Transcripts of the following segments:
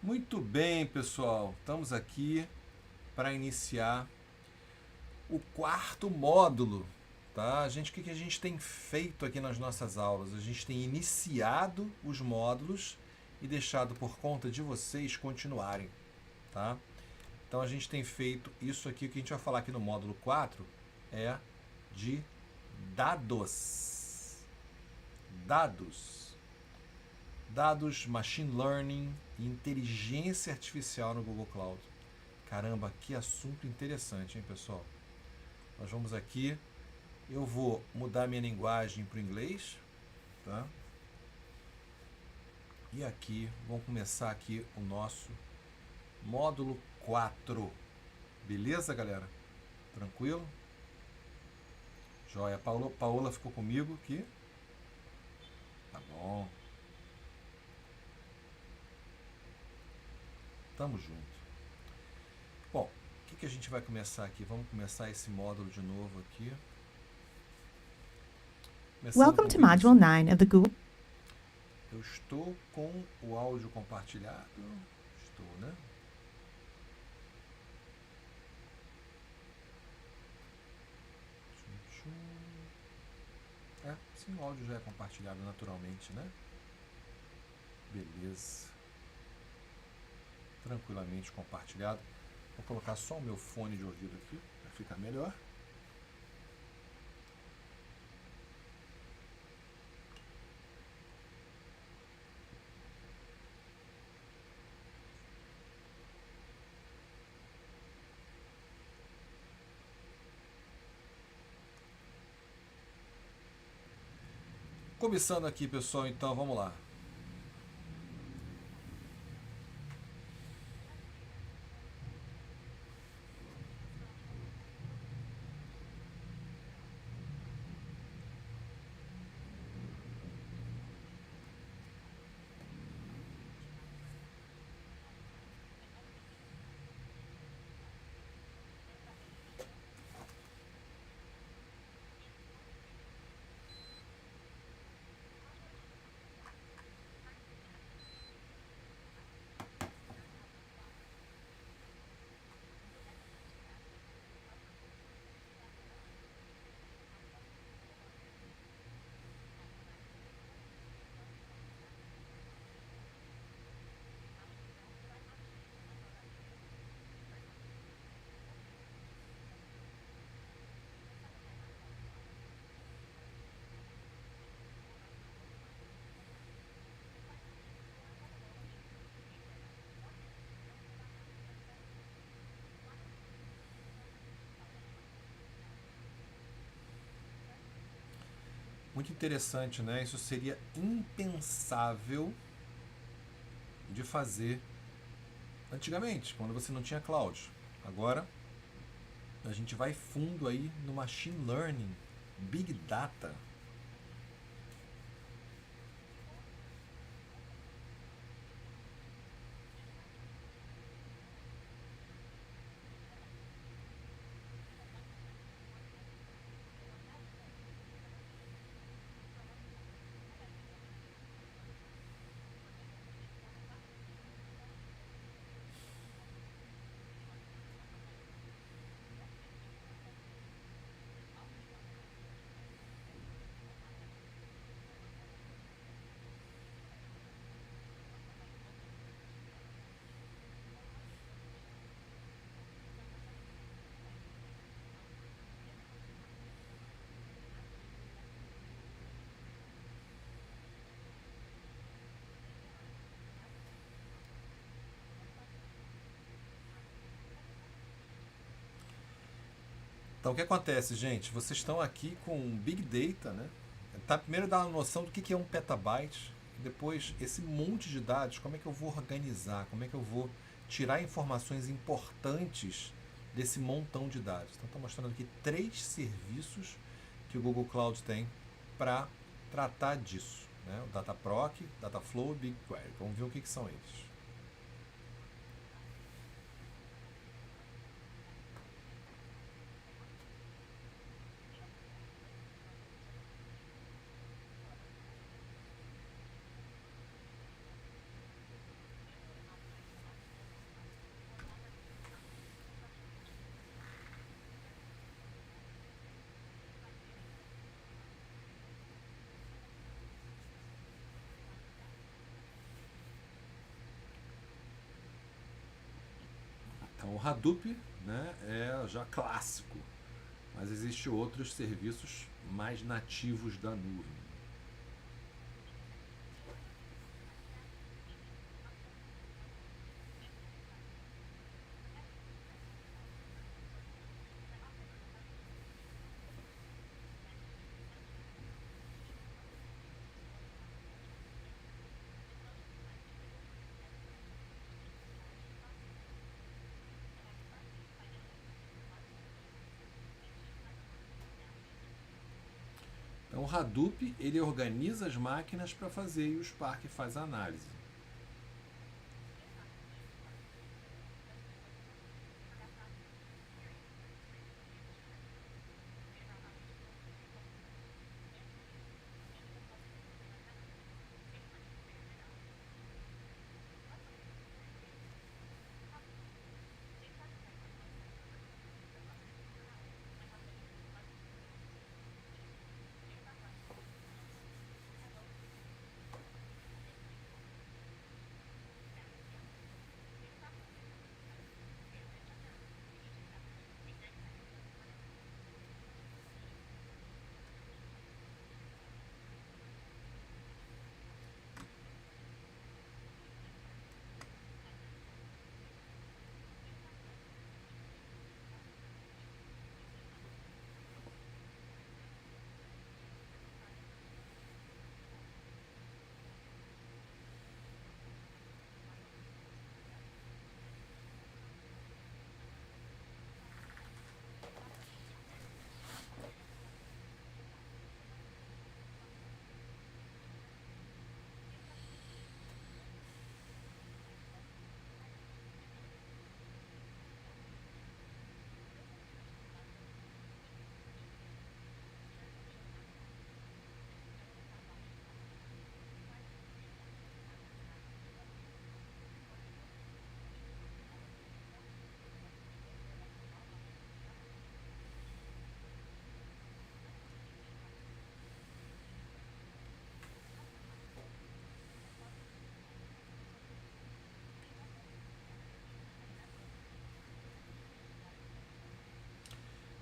Muito bem, pessoal. Estamos aqui para iniciar o quarto módulo, tá? O que a gente tem feito aqui nas nossas aulas? A gente tem iniciado os módulos e deixado por conta de vocês continuarem, tá? Então a gente tem feito isso aqui, o que a gente vai falar aqui no módulo 4 é de dados. Dados. Dados, machine learning e inteligência artificial no Google Cloud. Caramba, que assunto interessante, hein, pessoal? Nós vamos aqui, eu vou mudar minha linguagem para o inglês, tá? E aqui, vamos começar aqui o nosso módulo 4. Beleza, galera? Tranquilo? Joia. Paola ficou comigo aqui. Tá bom. Tamo junto. Bom, o que a gente vai começar aqui? Vamos começar esse módulo de novo aqui. Welcome to Module 9 of the Google. Eu estou com o áudio compartilhado. Estou, né? Sim, o áudio já é compartilhado naturalmente, né? Beleza. Tranquilamente compartilhado. Vou colocar só o meu fone de ouvido aqui para ficar melhor. Começando aqui, pessoal, então vamos lá. Muito interessante, né? Isso seria impensável de fazer antigamente, quando você não tinha cloud. Agora, a gente vai fundo aí no machine learning, big data. Então, o que acontece, gente? Vocês estão aqui com Big Data, né? Tá, primeiro dá uma noção do que é um petabyte, depois esse monte de dados, como é que eu vou organizar, como é que eu vou tirar informações importantes desse montão de dados. Então, estou mostrando aqui 3 serviços que o Google Cloud tem para tratar disso, né? O Dataproc, Dataflow e BigQuery. Vamos ver o que são eles. Então, o Hadoop, né, é já clássico, mas existem outros serviços mais nativos da nuvem. Então, o Hadoop ele organiza as máquinas para fazer e o Spark faz a análise.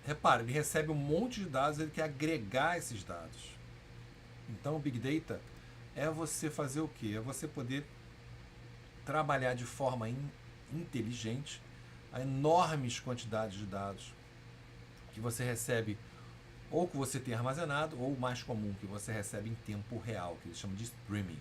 Repare, ele recebe um monte de dados, ele quer agregar esses dados. Então, o Big Data é você fazer o quê? É você poder trabalhar de forma inteligente a enormes quantidades de dados que você recebe ou que você tem armazenado, ou o mais comum, que você recebe em tempo real, que eles chamam de streaming.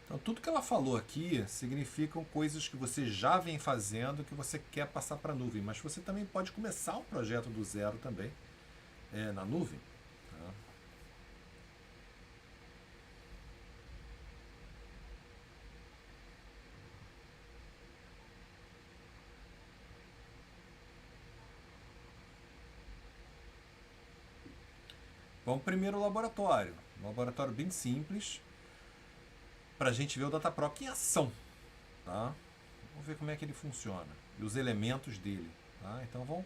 Então, tudo que ela falou aqui significam coisas que você já vem fazendo, que você quer passar para a nuvem, mas você também pode começar um projeto do zero também na nuvem. Tá? Vamos primeiro ao laboratório. Um laboratório bem simples, para a gente ver o DataProc em ação. Tá? Vamos ver como é que ele funciona e os elementos dele. Tá? Então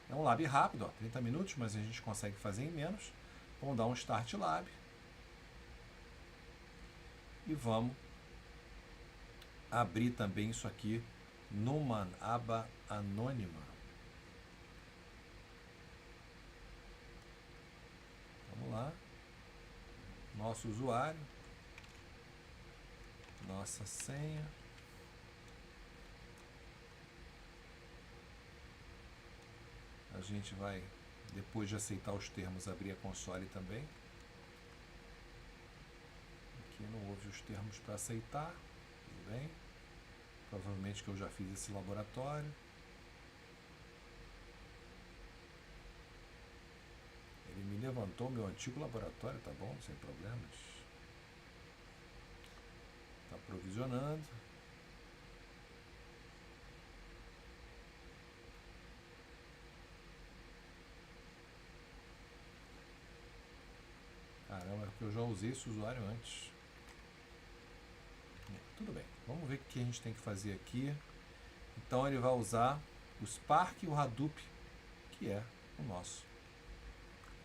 é um lab rápido, ó, 30 minutos, mas a gente consegue fazer em menos. Vamos dar um Start Lab e vamos abrir também isso aqui numa aba anônima. Vamos lá. Nosso usuário, nossa senha. A gente vai, depois de aceitar os termos, abrir a console também. Aqui não houve os termos para aceitar, tudo bem. Provavelmente que eu já fiz esse laboratório. Ele me levantou meu antigo laboratório, tá bom, sem problemas. Está provisionando. Caramba, porque eu já usei esse usuário antes. Tudo bem, vamos ver o que a gente tem que fazer aqui. Então ele vai usar o Spark e o Hadoop, que é o nosso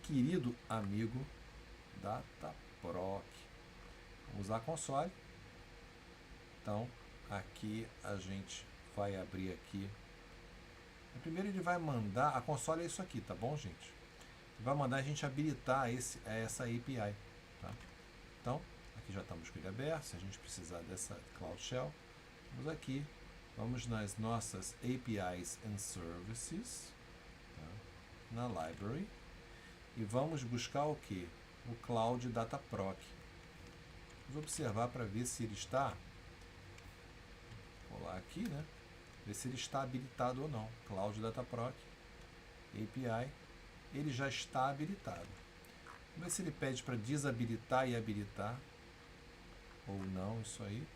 querido amigo Dataproc. Vamos usar a console. Então aqui a gente vai abrir aqui. Primeiro ele vai mandar, a console é isso aqui, tá bom, gente? Ele vai mandar a gente habilitar essa API, tá? Então aqui já estamos com ele aberto. Se a gente precisar dessa Cloud Shell, vamos aqui, vamos nas nossas APIs and Services, tá? Na Library, e vamos buscar o que? O Cloud Dataproc. Vamos observar para ver se ele está, vou lá aqui, né? Ver se ele está habilitado ou não. Cloud Dataproc, API, ele já está habilitado. Vamos ver se ele pede para desabilitar e habilitar ou não, isso aí.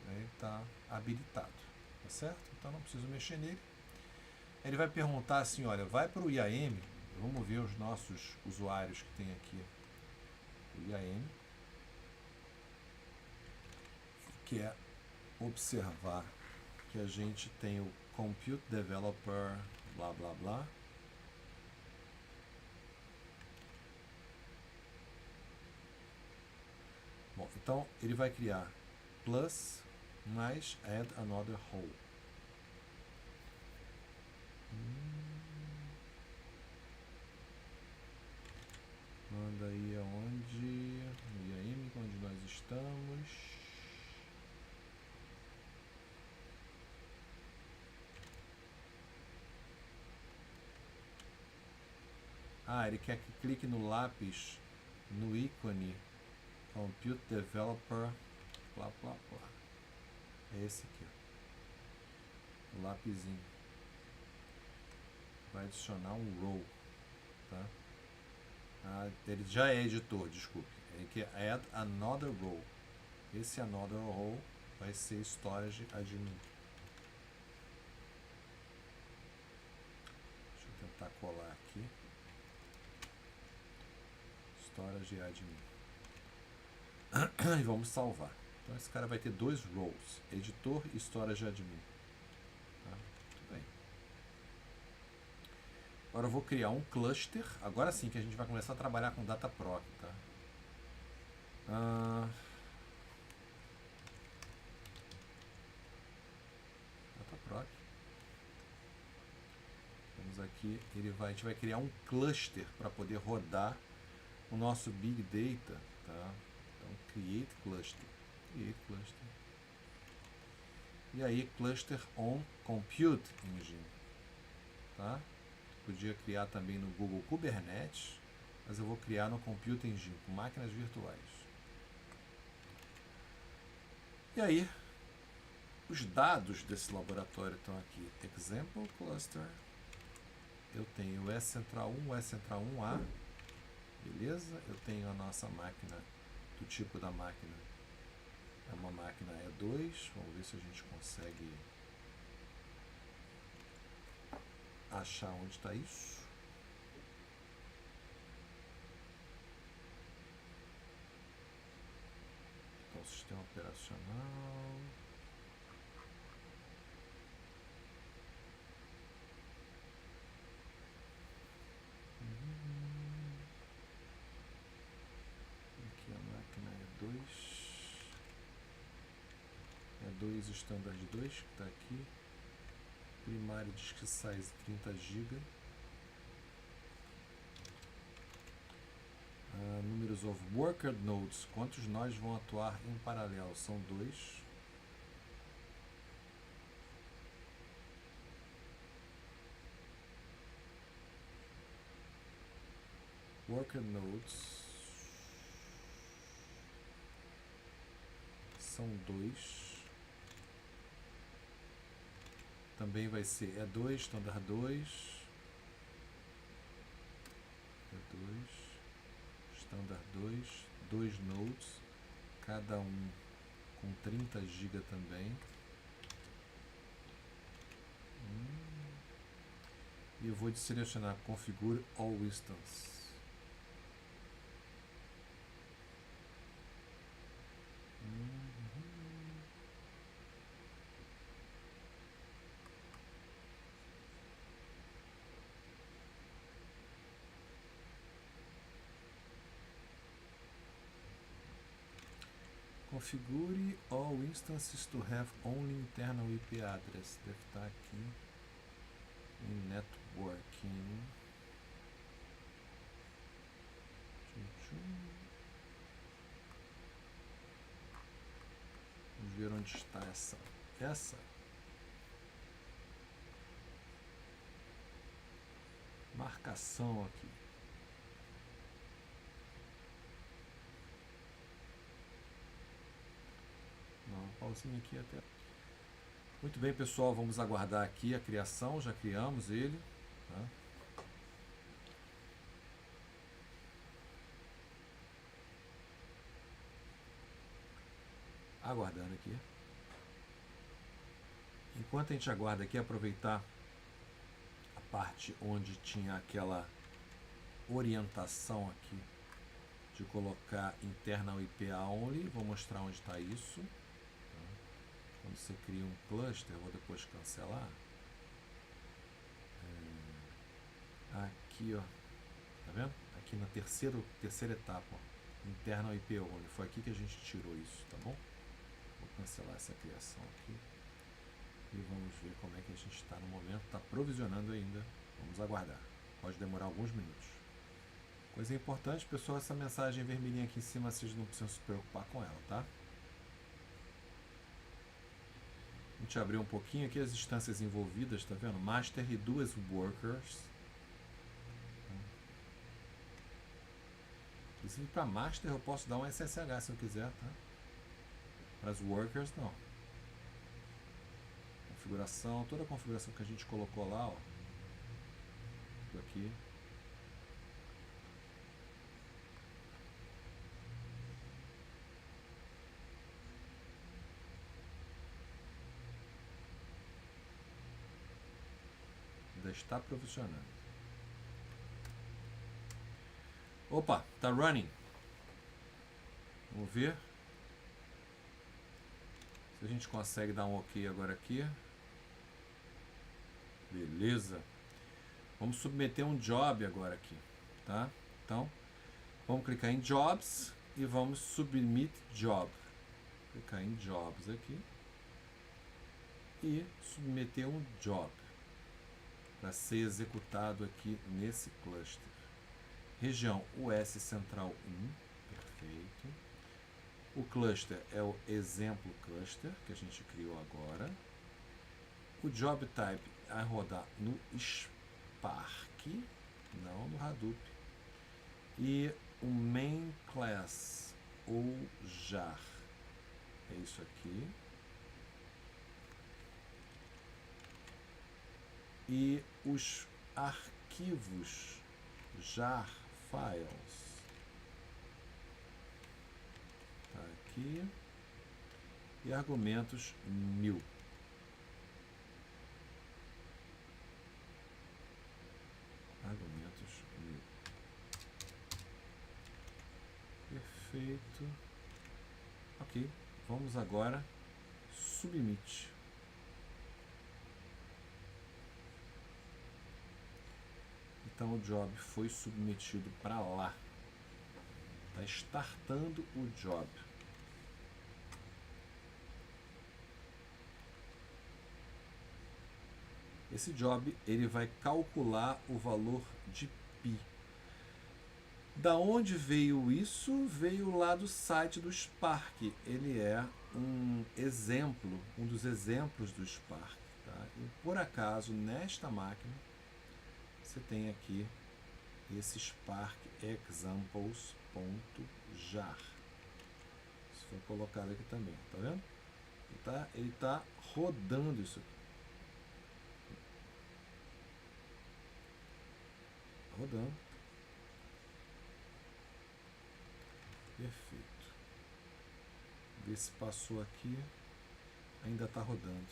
Ele está habilitado, tá certo? Então não preciso mexer nele. Ele vai perguntar assim, olha, vai para o IAM, vamos ver os nossos usuários que tem aqui. O IAM, que é observar que a gente tem o Compute Developer, blá blá blá. Bom, então ele vai criar plus mais add another role. Manda aí aonde? No IAM, onde nós estamos. Ah, ele quer que clique no lápis, no ícone Compute Developer, blá blá blá. É esse aqui, ó. O lapisinho. Vai adicionar um row, tá? Ah, ele já é editor, desculpe. Ele quer add another row. Esse another row vai ser storage admin. Deixa eu tentar colar aqui. Storage admin. E vamos salvar. Então esse cara vai ter dois roles, editor e storage admin. Tá? Muito bem. Agora eu vou criar um cluster. Agora sim que a gente vai começar a trabalhar com Dataproc, tá? Dataproc. Vamos aqui, a gente vai criar um cluster para poder rodar o nosso Big Data, tá? Então, create cluster. E aí, cluster on compute engine, tá? Podia criar também no Google Kubernetes, mas eu vou criar no Compute Engine, com máquinas virtuais. E aí, os dados desse laboratório estão aqui. Example cluster. Eu tenho o S-Central1, o S-Central1A. Beleza? Eu tenho a nossa máquina, do tipo da máquina. É uma máquina E2. Vamos ver se a gente consegue achar onde está isso. Então Sistema operacional. Aqui a máquina é 2. É 2 standard 2 que está aqui. Primário disk size 30 GB. Números of worker nodes. Quantos nós vão atuar em paralelo? São 2. Worker nodes são 2. Também vai ser E2, standard 2. E2, standard 2. 2 nodes, cada um com 30 GB também. E eu vou selecionar Configure All Instance. Configure all instances to have only internal IP address. Deve estar aqui em networking. Vamos ver onde está essa marcação aqui. Não, pauzinho aqui até. Muito bem, pessoal, vamos aguardar aqui a criação. Já criamos ele, tá? Aguardando aqui. Enquanto a gente aguarda aqui, aproveitar a parte onde tinha aquela orientação aqui de colocar internal IP only. Vou mostrar onde está isso. Quando você cria um cluster, eu vou depois cancelar. Aqui, ó, tá vendo? Aqui na terceira etapa, ó, internal IP only. Foi aqui que a gente tirou isso, tá bom? Vou cancelar essa criação aqui e vamos ver como é que a gente está no momento. Está provisionando ainda. Vamos aguardar. Pode demorar alguns minutos. Coisa importante, pessoal, essa mensagem vermelhinha aqui em cima, vocês não precisam se preocupar com ela, tá? A gente abriu um pouquinho aqui as instâncias envolvidas, tá vendo? Master e 2 workers. Inclusive para Master eu posso dar um SSH se eu quiser, tá? Para as workers não. Configuração, toda a configuração que a gente colocou lá, ó. Tudo aqui. Ainda está provisionando. Opa, tá running. Vamos ver se a gente consegue dar um OK agora aqui. Beleza. Vamos submeter um job agora aqui, tá? Então, vamos clicar em Jobs e vamos Submit Job. Clicar em Jobs aqui e submeter um job para ser executado aqui nesse cluster. Região US Central 1, perfeito. O cluster é o exemplo cluster que a gente criou agora. O job type vai rodar no Spark, não no Hadoop. E o main class ou jar é isso aqui. E os arquivos jar files tá aqui. E argumentos 1000. Argumentos 1000. Perfeito. Ok. vamos agora submit. Então o job foi submetido para lá. Está startando o job. Esse job ele vai calcular o valor de π. Da onde veio isso? Veio lá do site do Spark. Ele é um exemplo, um dos exemplos do Spark. Tá? E por acaso, nesta máquina, você tem aqui esse Spark examples.jar. Isso foi colocado aqui também, tá vendo? Ele tá rodando isso aqui. Rodando. Perfeito. Ver se passou aqui. Ainda está rodando.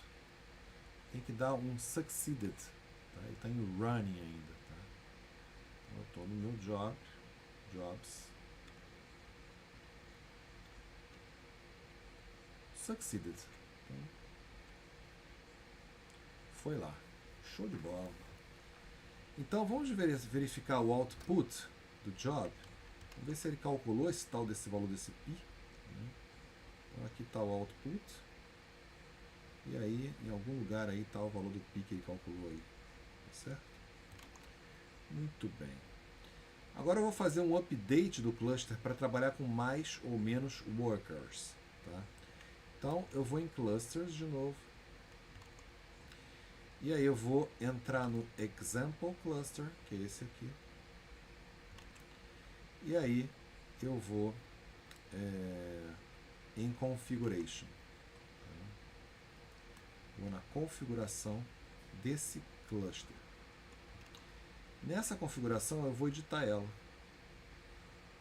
Tem que dar um succeeded. Tá? Ele está em running ainda. Tá? Então eu estou no meu jobs. Succeeded. Então, foi lá. Show de bola. Então vamos verificar o output do job. Vamos ver se ele calculou esse tal desse valor desse π. Então aqui está o output. E aí, em algum lugar aí está o valor do π que ele calculou aí. Tá certo? Muito bem. Agora eu vou fazer um update do cluster para trabalhar com mais ou menos workers. Tá? Então eu vou em clusters de novo. E aí eu vou entrar no example cluster, que é esse aqui. E aí eu vou em configuration. Vou na configuração desse cluster. Nessa configuração eu vou editar ela.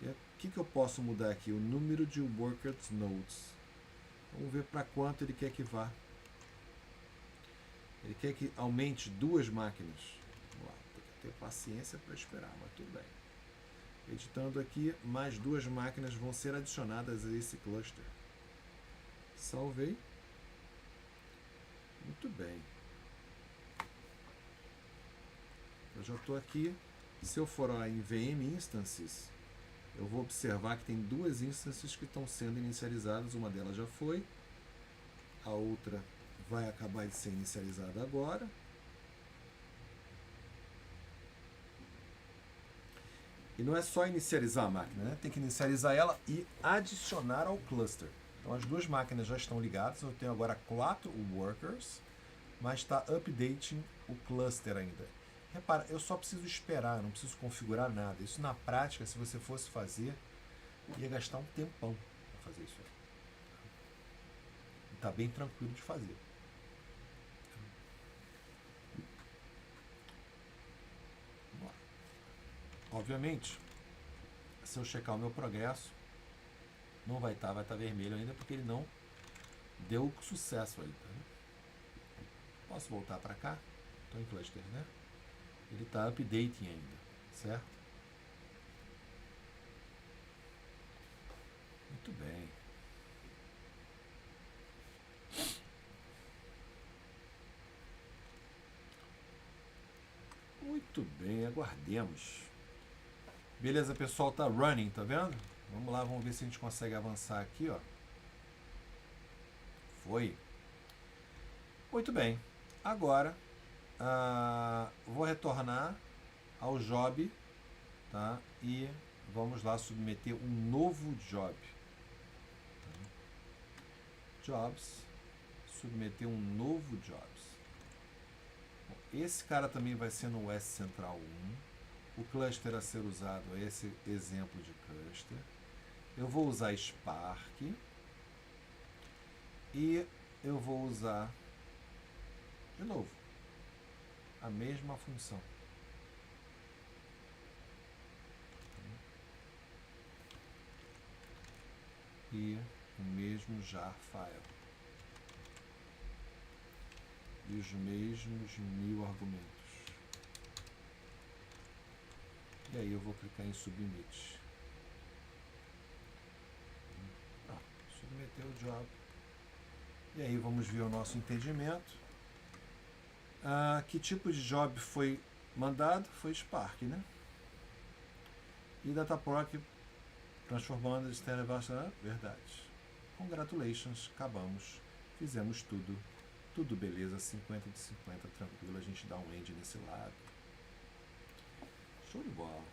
E o que eu posso mudar aqui? O número de workers nodes. Vamos ver para quanto ele quer que vá. Ele quer que aumente 2 máquinas. Vamos lá, tem que ter paciência para esperar, mas tudo bem. Editando aqui, mais 2 máquinas vão ser adicionadas a esse cluster. Salvei. Muito bem. Eu já estou aqui. Se eu for lá em VM Instances, eu vou observar que tem 2 instances que estão sendo inicializadas. Uma delas já foi. A outra vai acabar de ser inicializada agora. E não é só inicializar a máquina, né? Tem que inicializar ela e adicionar ao cluster. Então as 2 máquinas já estão ligadas. Eu tenho agora 4 workers, mas está updating o cluster ainda. Repara, eu só preciso esperar, não preciso configurar nada. Isso na prática, se você fosse fazer, ia gastar um tempão para fazer isso aí. Está bem tranquilo de fazer. Obviamente, se eu checar o meu progresso, não vai estar vermelho ainda, porque ele não deu sucesso aí. Tá? Posso voltar para cá? Estou em cluster, né? Ele está updating ainda, certo? Muito bem. Muito bem, aguardemos. Beleza, pessoal, tá running, tá vendo? Vamos lá, vamos ver se a gente consegue avançar aqui, ó. Foi. Muito bem. Agora, vou retornar ao job, tá? E vamos lá submeter um novo job. Jobs. Submeter um novo jobs. Bom, esse cara também vai ser no S Central 1. O cluster a ser usado é esse exemplo de cluster. Eu vou usar Spark. E eu vou usar, de novo, a mesma função. E o mesmo jar file. E os mesmos 1000 argumentos. E aí eu vou clicar em Submit. Submeter o job. E aí vamos ver o nosso entendimento. Que tipo de job foi mandado? Foi Spark, né? E Dataproc transformando Stanley, verdade. Congratulations, acabamos, fizemos tudo. Tudo beleza, 50 de 50, tranquilo, a gente dá um end nesse lado. Show de bola.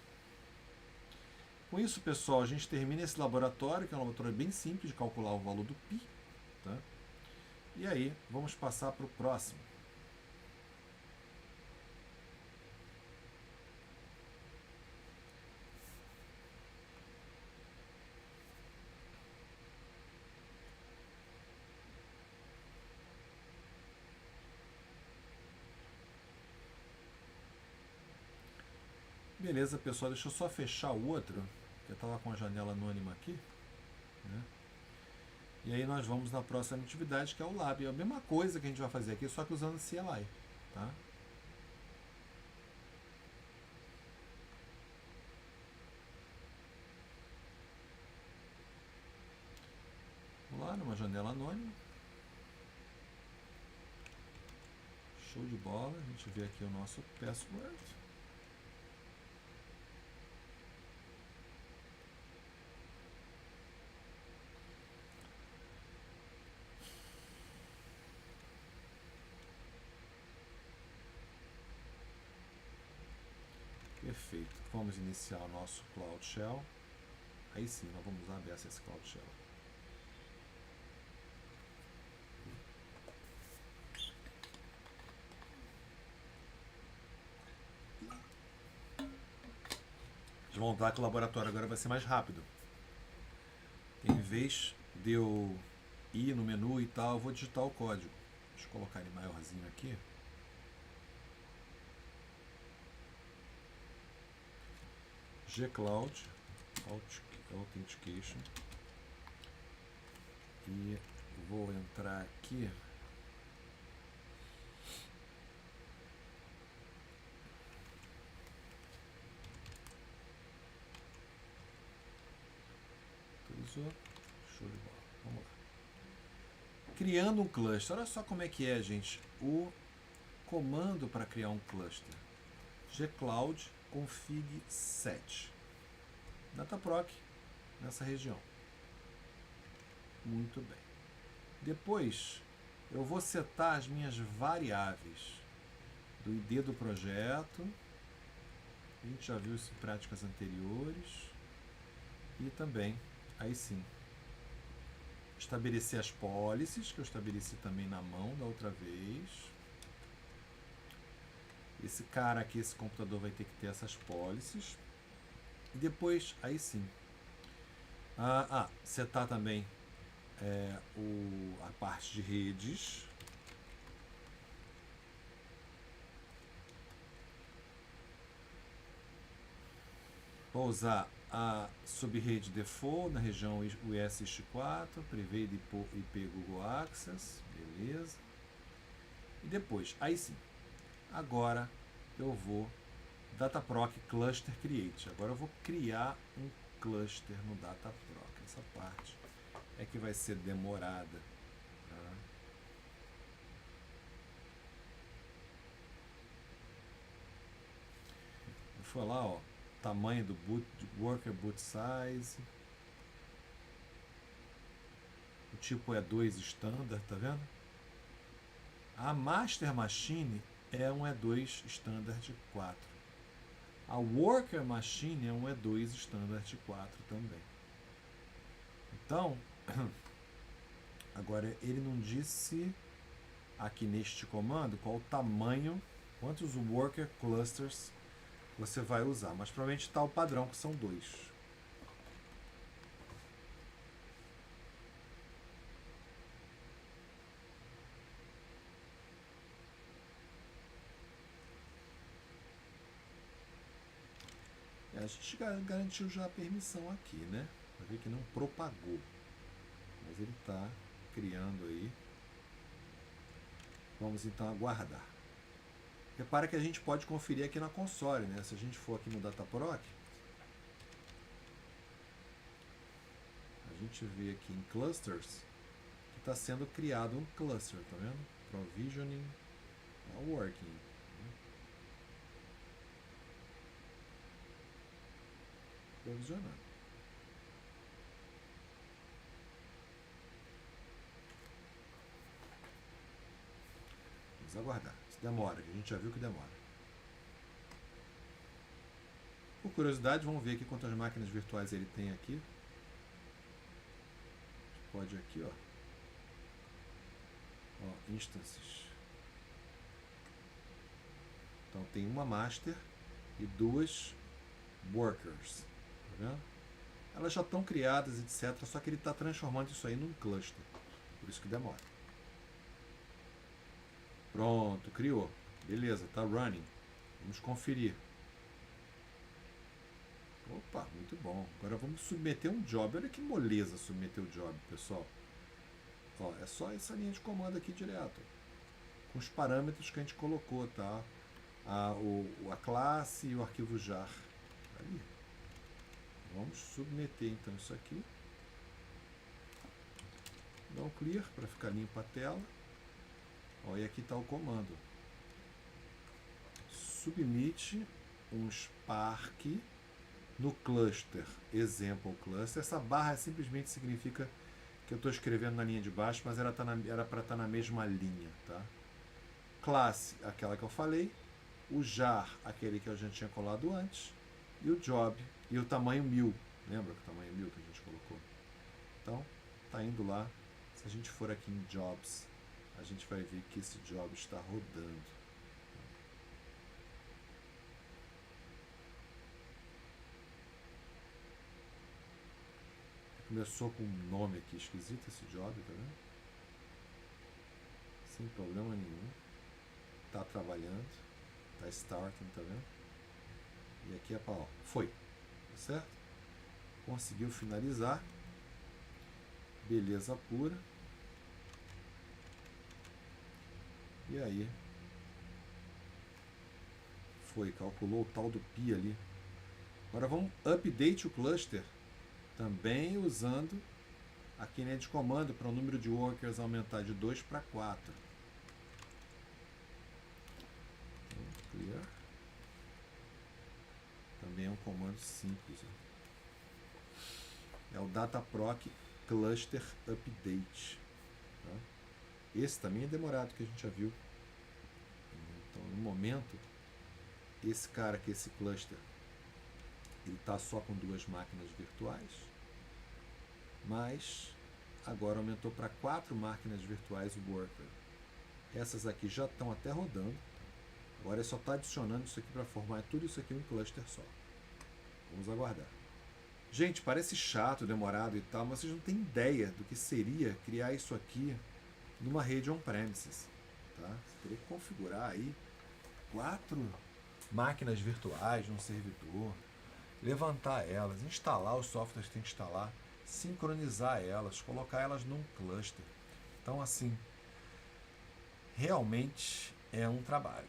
Com isso, pessoal, a gente termina esse laboratório, que é um laboratório bem simples de calcular o valor do π. Tá? E aí, vamos passar para o próximo. Beleza, pessoal, deixa eu só fechar o outro, que eu estava com a janela anônima aqui, né? E aí nós vamos na próxima atividade, que é o Lab. É a mesma coisa que a gente vai fazer aqui, só que usando CLI, tá? Vamos lá, numa janela anônima. Show de bola, a gente vê aqui o nosso password. Perfeito. Vamos iniciar o nosso Cloud Shell. Aí sim, nós vamos usar esse Cloud Shell. Vocês vão notar que o laboratório agora vai ser mais rápido. Em vez de eu ir no menu e tal, eu vou digitar o código. Deixa eu colocar ele maiorzinho aqui. gcloud authentication, e vou entrar aqui atualizou, show de bola, vamos lá, criando um cluster. Olha só como é que é, gente, o comando para criar um cluster: gcloud config set Dataproc nessa região. Muito bem. Depois eu vou setar as minhas variáveis do ID do projeto. A gente já viu isso em práticas anteriores. E também, aí sim, estabelecer as policies, que eu estabeleci também na mão da outra vez. Esse cara aqui, esse computador vai ter que ter essas policies. E depois, aí sim, setar também a parte de redes. Vou usar a subrede default na região USX4, private IP Google Access, beleza. E depois, aí sim, agora eu vou Dataproc Cluster Create. Agora eu vou criar um cluster no Dataproc. Essa parte é que vai ser demorada. Tá? Foi lá, ó, tamanho do worker boot size. O tipo é 2 standard, tá vendo? A master machine é um E2 standard 4. A worker machine é um E2 standard 4 também. Então, agora ele não disse aqui neste comando qual o tamanho, quantos worker clusters você vai usar, mas provavelmente está o padrão, que são 2. A gente garantiu já a permissão aqui, né? Vai ver que não propagou, mas ele está criando aí. Vamos então aguardar. Repara que a gente pode conferir aqui na console, né? Se a gente for aqui no Dataproc, a gente vê aqui em Clusters, está sendo criado um cluster, tá vendo? Provisioning, working. Provisionando. Vamos aguardar. Isso demora, a gente já viu que demora. Por curiosidade, vamos ver aqui quantas máquinas virtuais ele tem aqui. Pode aqui, ó. Instances. Então tem uma master e 2 workers. Tá vendo? Elas já estão criadas, etc. Só que ele está transformando isso aí num cluster. Por isso que demora. Pronto, criou. Beleza, tá running. Vamos conferir. Opa, muito bom. Agora vamos submeter um job. Olha que moleza submeter o job, pessoal. Ó, é só essa linha de comando aqui direto. Com os parâmetros que a gente colocou, tá? A classe e o arquivo jar. Ali. Vamos submeter então isso aqui. Dá um clear para ficar limpa a tela. Ó, e aqui está o comando. Submit um Spark no cluster, example cluster. Essa barra simplesmente significa que eu estou escrevendo na linha de baixo, mas era para estar na mesma linha, tá? Classe, aquela que eu falei. O jar, aquele que a gente tinha colado antes. E o job, e o tamanho 1000. Lembra que o tamanho 1000 que a gente colocou? Então, tá indo lá. Se a gente for aqui em jobs, a gente vai ver que esse job está rodando. Começou com um nome aqui esquisito esse job, tá vendo? Sem problema nenhum. Tá trabalhando. Tá starting, tá vendo? E aqui é para, ó, foi. Tá certo? Conseguiu finalizar. Beleza pura. E aí? Foi, calculou o tal do pi ali. Agora vamos update o cluster. Também usando aqui na linha de comando para o número de workers aumentar de 2 para 4. Clear. Também é um comando simples. É o dataproc cluster update. Tá? Esse também é demorado, que a gente já viu. Então, no momento, esse cara aqui, esse cluster, ele está só com 2 máquinas virtuais, mas agora aumentou para 4 máquinas virtuais worker. Essas aqui já estão até rodando. Agora é só estar adicionando isso aqui para formar tudo isso aqui em um cluster só. Vamos aguardar. Gente, parece chato, demorado e tal, mas vocês não têm ideia do que seria criar isso aqui numa rede on-premises. Tá? Você teria que configurar aí 4 máquinas virtuais num servidor, levantar elas, instalar os softwares que tem que instalar, sincronizar elas, colocar elas num cluster. Então, assim, realmente é um trabalho.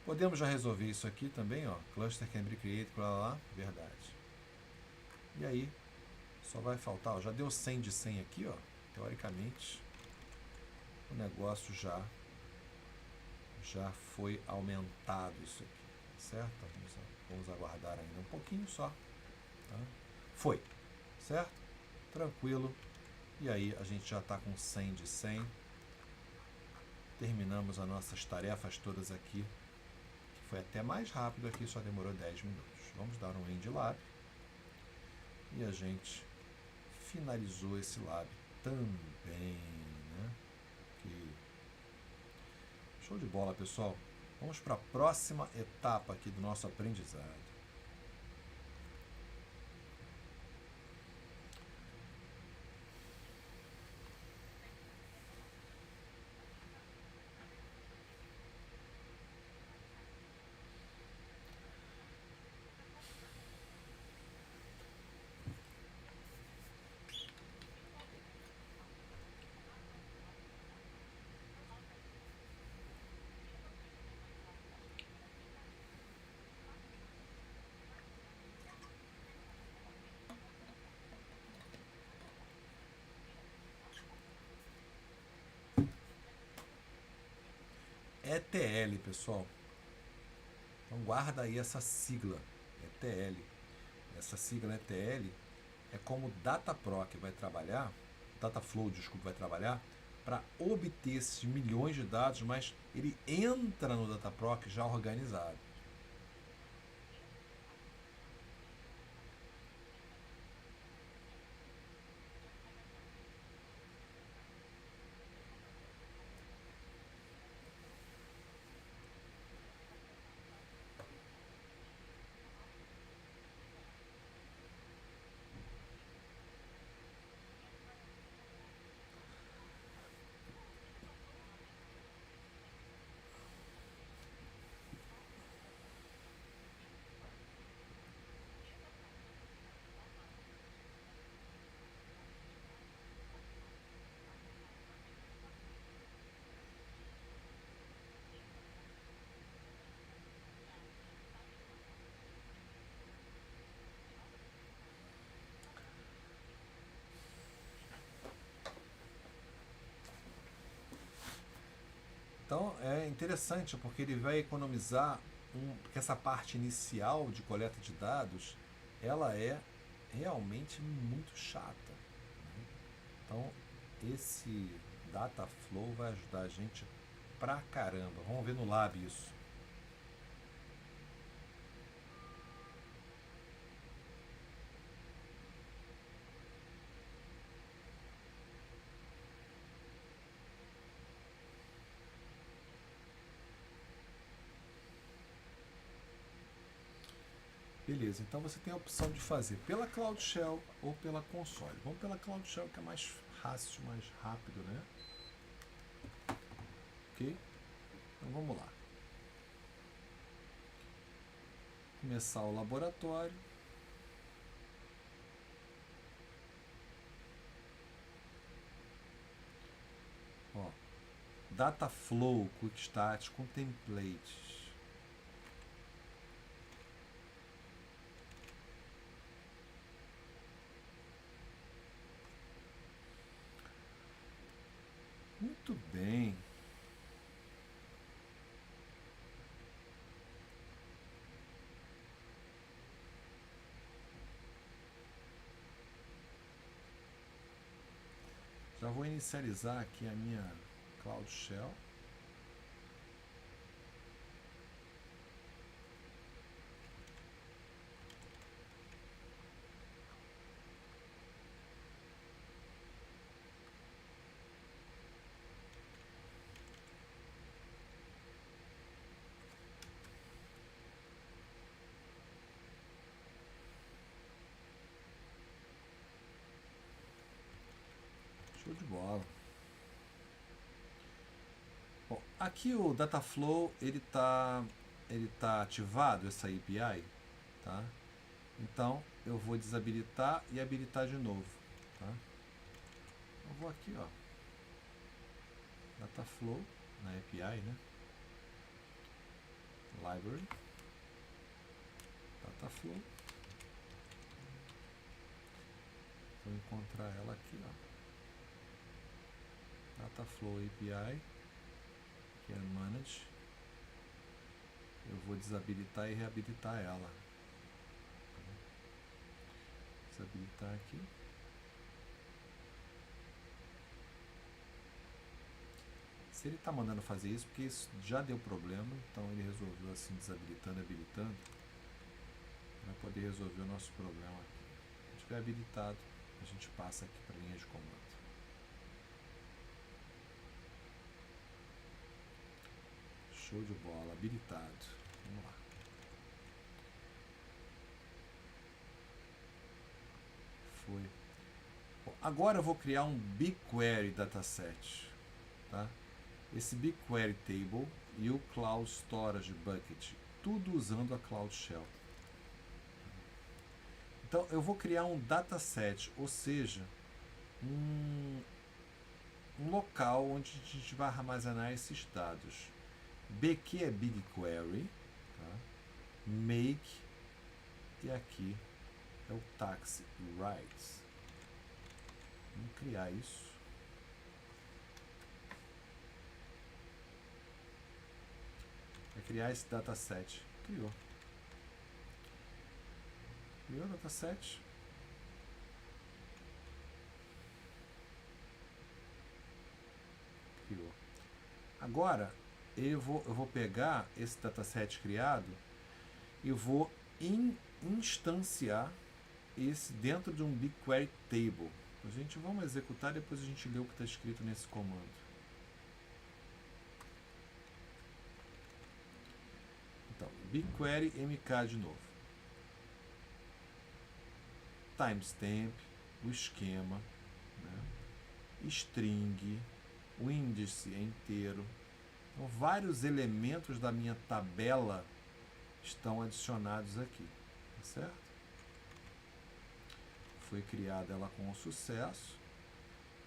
Podemos já resolver isso aqui também, ó. Cluster can be created, lá, verdade. E aí, só vai faltar, ó, já deu 100 de 100 aqui, ó. Teoricamente, o negócio já foi aumentado isso aqui, certo? Vamos aguardar ainda um pouquinho só. Tá? Foi, certo? Tranquilo. E aí a gente já está com 100 de 100. Terminamos as nossas tarefas todas aqui. Que foi até mais rápido aqui, só demorou 10 minutos. Vamos dar um end lab. E a gente finalizou esse lab também, né? Show de bola, pessoal. Vamos para a próxima etapa aqui do nosso aprendizado. ETL, pessoal. Então guarda aí essa sigla, ETL. Essa sigla ETL é como o Datapro que vai trabalhar, Dataflow, desculpa, vai trabalhar para obter esses milhões de dados, mas ele entra no Dataproc já organizado. Então é interessante porque ele vai economizar porque essa parte inicial de coleta de dados ela é realmente muito chata, né? Então esse Dataflow vai ajudar a gente pra caramba. Vamos ver no lab isso. Beleza, então você tem a opção de fazer pela Cloud Shell ou pela console. Vamos pela Cloud Shell que é mais fácil, mais rápido, né? Ok? Então vamos lá. Começar o laboratório. Ó, Dataflow, QuickStart com templates. Muito bem. Já vou inicializar aqui a minha Cloud Shell. Show de bola. Bom, aqui o Dataflow ele tá ativado essa API, tá? Então eu vou desabilitar e habilitar de novo, tá? Eu vou aqui, ó, Dataflow na API, né? Library, Dataflow. Vou encontrar ela aqui, ó. Dataflow API, que é Manage. Eu vou desabilitar e reabilitar ela. Desabilitar aqui. Se ele está mandando fazer isso, porque isso já deu problema, então ele resolveu assim, desabilitando e habilitando, para poder resolver o nosso problema aqui. Se estiver habilitado, a gente passa aqui para a linha de comando. Show de bola, habilitado. Vamos lá. Foi. Bom, agora eu vou criar um BigQuery dataset, tá? Esse BigQuery Table e o Cloud Storage Bucket, tudo usando a Cloud Shell. Então eu vou criar um dataset, ou seja, um local onde a gente vai armazenar esses dados. BQ é BigQuery, tá? Make, e aqui é o Taxi Rights. Vamos criar isso. Vai criar esse dataset. Criou. Criou o dataset. Criou. Agora, eu vou pegar esse dataset criado e vou instanciar esse dentro de um BigQuery Table. Vamos executar, depois a gente lê o que está escrito nesse comando. Então, BigQuery MK de novo. Timestamp, o esquema, né? String, o índice é inteiro. Então, vários elementos da minha tabela estão adicionados aqui, tá certo? Foi criada ela com sucesso.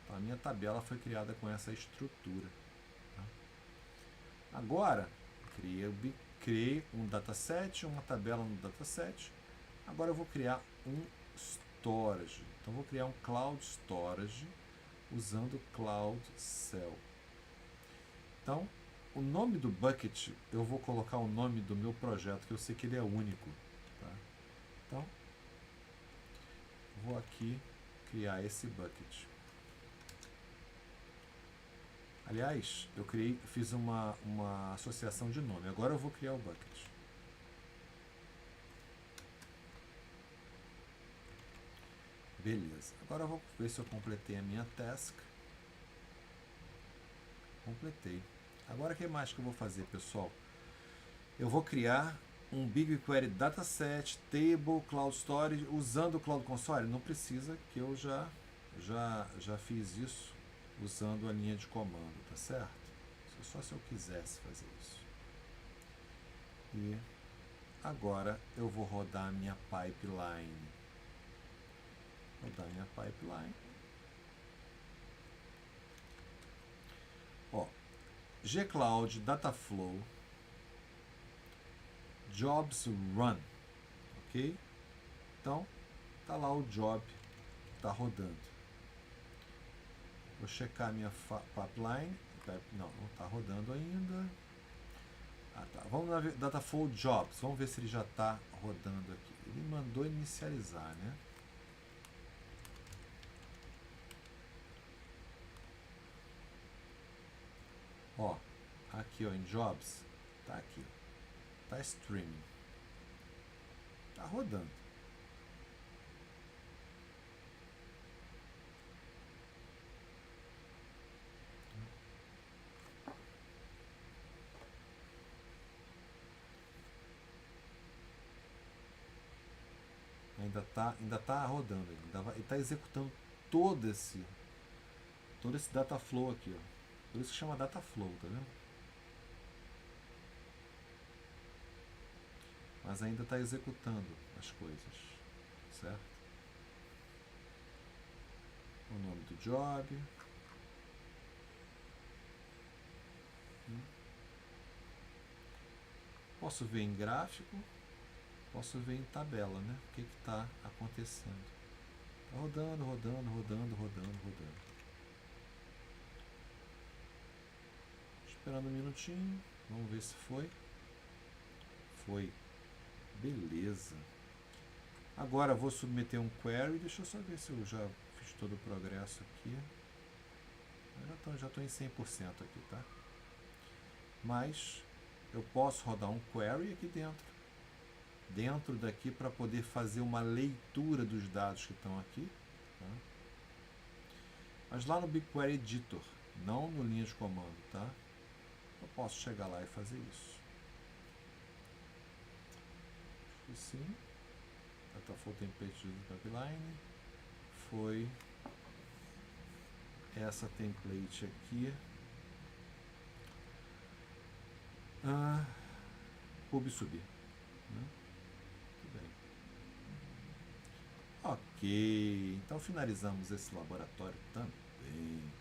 Então, a minha tabela foi criada com essa estrutura. Tá? Agora, criei um dataset, uma tabela no dataset. Agora eu vou criar um storage. Então, vou criar um Cloud Storage usando Cloud Cell. Então, o nome do bucket, eu vou colocar o nome do meu projeto, que eu sei que ele é único. Tá? Então, vou aqui criar esse bucket. Aliás, eu fiz uma associação de nome. Agora eu vou criar o bucket. Beleza. Agora eu vou ver se eu completei a minha task. Completei. Agora o que mais que eu vou fazer, pessoal? Eu vou criar um BigQuery Dataset, Table, Cloud Storage, usando o Cloud Console. Não precisa, que eu já fiz isso usando a linha de comando, tá certo? Só se eu quisesse fazer isso. E agora eu vou rodar a minha pipeline. Rodar minha pipeline. Ó, gcloud, dataflow, jobs run, ok? Então, tá lá o job, tá rodando. Vou checar minha pipeline. Não tá rodando ainda. Ah, tá. Vamos na dataflow jobs. Vamos ver se ele já tá rodando aqui. Ele mandou inicializar, né? Ó, aqui ó, em jobs, tá aqui, tá streaming, tá rodando. Ainda tá rodando, ele tá executando todo esse dataflow aqui, ó. Por isso que chama dataflow, tá vendo? Mas ainda está executando as coisas, certo? O nome do job. Posso ver em gráfico, posso ver em tabela, né? O que está acontecendo. Está rodando, rodando, rodando, rodando, rodando. Esperando um minutinho, vamos ver se foi. Foi. Beleza. Agora vou submeter um query, deixa eu só ver se eu já fiz todo o progresso aqui. Já estou em 100% aqui, tá? Mas eu posso rodar um query aqui dentro daqui, para poder fazer uma leitura dos dados que estão aqui, tá? Mas lá no BigQuery Editor, não no linha de comando, tá? Eu posso chegar lá e fazer isso. E sim, dataflow template do pipeline foi essa template aqui. Pub subir, né? Muito bem. Ok, então finalizamos esse laboratório também.